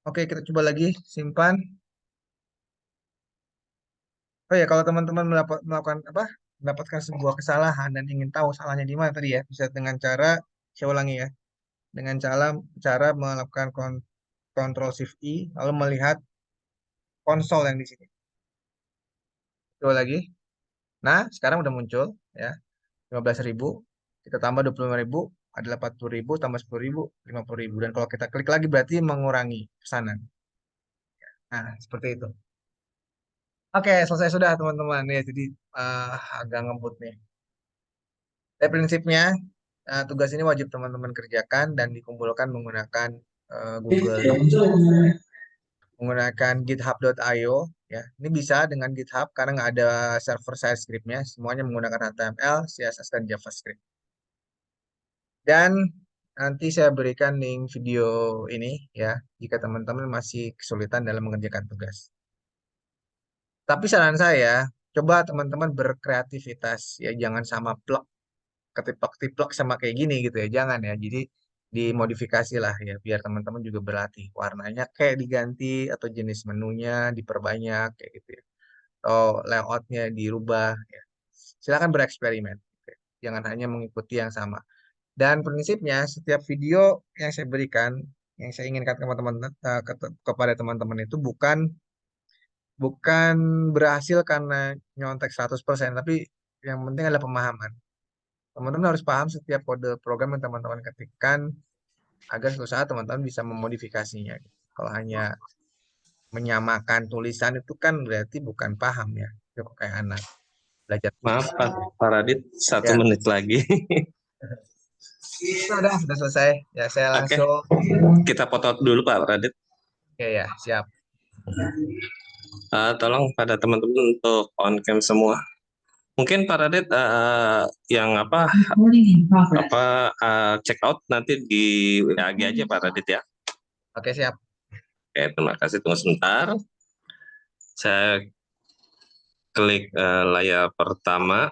Oke, kita coba lagi. Simpan. Oh ya, kalau teman-teman melakukan apa? Mendapatkan sebuah kesalahan dan ingin tahu salahnya di mana tadi ya, bisa dengan cara, saya ulangi ya, dengan cara melakukan Ctrl Shift I, lalu melihat konsol yang di sini. Coba lagi. Nah, sekarang udah muncul ya, 15.000, kita tambah 25.000, adalah 40.000, tambah 10.000, 50.000. Dan kalau kita klik lagi berarti mengurangi pesanan. Nah, seperti itu. Oke, selesai sudah teman-teman ya. Jadi agak ngebut nih. Tapi prinsipnya tugas ini wajib teman-teman kerjakan dan dikumpulkan menggunakan Google menggunakan github.io ya. Ini bisa dengan GitHub karena nggak ada server side scriptnya, semuanya menggunakan HTML, CSS dan JavaScript. Dan nanti saya berikan link video ini ya jika teman-teman masih kesulitan dalam mengerjakan tugas. Tapi saran saya, coba teman-teman berkreativitas ya, jangan sama plek ketiplek-tiplek sama kayak gini gitu ya, jangan ya. Jadi dimodifikasi lah ya, biar teman-teman juga berlatih. Warnanya kayak diganti atau jenis menunya diperbanyak kayak gitu ya. Atau layoutnya dirubah ya. Silakan bereksperimen. Gitu ya. Jangan hanya mengikuti yang sama. Dan prinsipnya setiap video yang saya berikan, yang saya inginkan kepada teman-teman itu bukan berhasil karena nyontek 100%, tapi yang penting adalah pemahaman. Teman-teman harus paham setiap kode program yang teman-teman ketikkan agar suatu saat teman-teman bisa memodifikasinya. Kalau hanya menyamakan tulisan itu kan berarti bukan paham ya. Itu kayak anak belajar Maaf tulisan. Pak Radit, satu Ya, menit lagi. sudah selesai. Ya, saya Oke, langsung. kita potong dulu Pak Radit. Oke ya, siap. Tolong pada teman-teman untuk on cam semua. Mungkin Pak Radit yang check out nanti di WAG aja Pak Radit ya. Oke, siap. Oke, terima kasih. Tunggu sebentar. Saya klik layar pertama.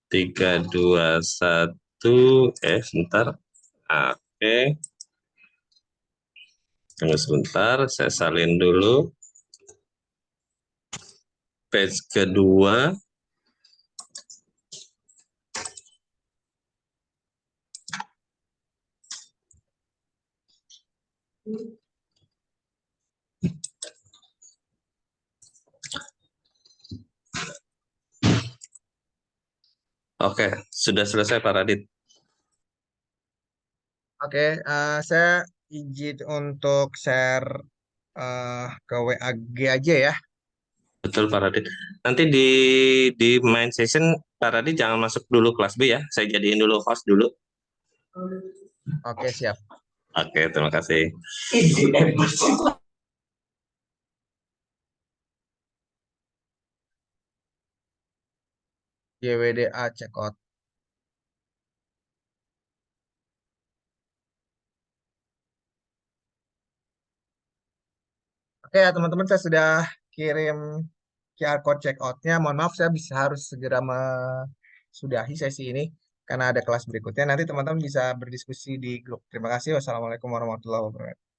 3, 2, 1. Sebentar. Oke. Tunggu sebentar, saya salin dulu. Page kedua. Oke, sudah selesai Pak Radit. Oke, saya izin untuk share ke WAG aja ya. Betul Pak Radit. Nanti di main session Pak Radit jangan masuk dulu kelas B ya. Saya jadiin dulu host dulu. Oke, siap. Oke, terima kasih. YWDA checkout. Oke ya teman-teman, saya sudah kirim QR code checkoutnya. Mohon maaf, saya harus segera sudahi sesi ini karena ada kelas berikutnya. Nanti teman-teman bisa berdiskusi di grup. Terima kasih. Wassalamualaikum warahmatullahi wabarakatuh.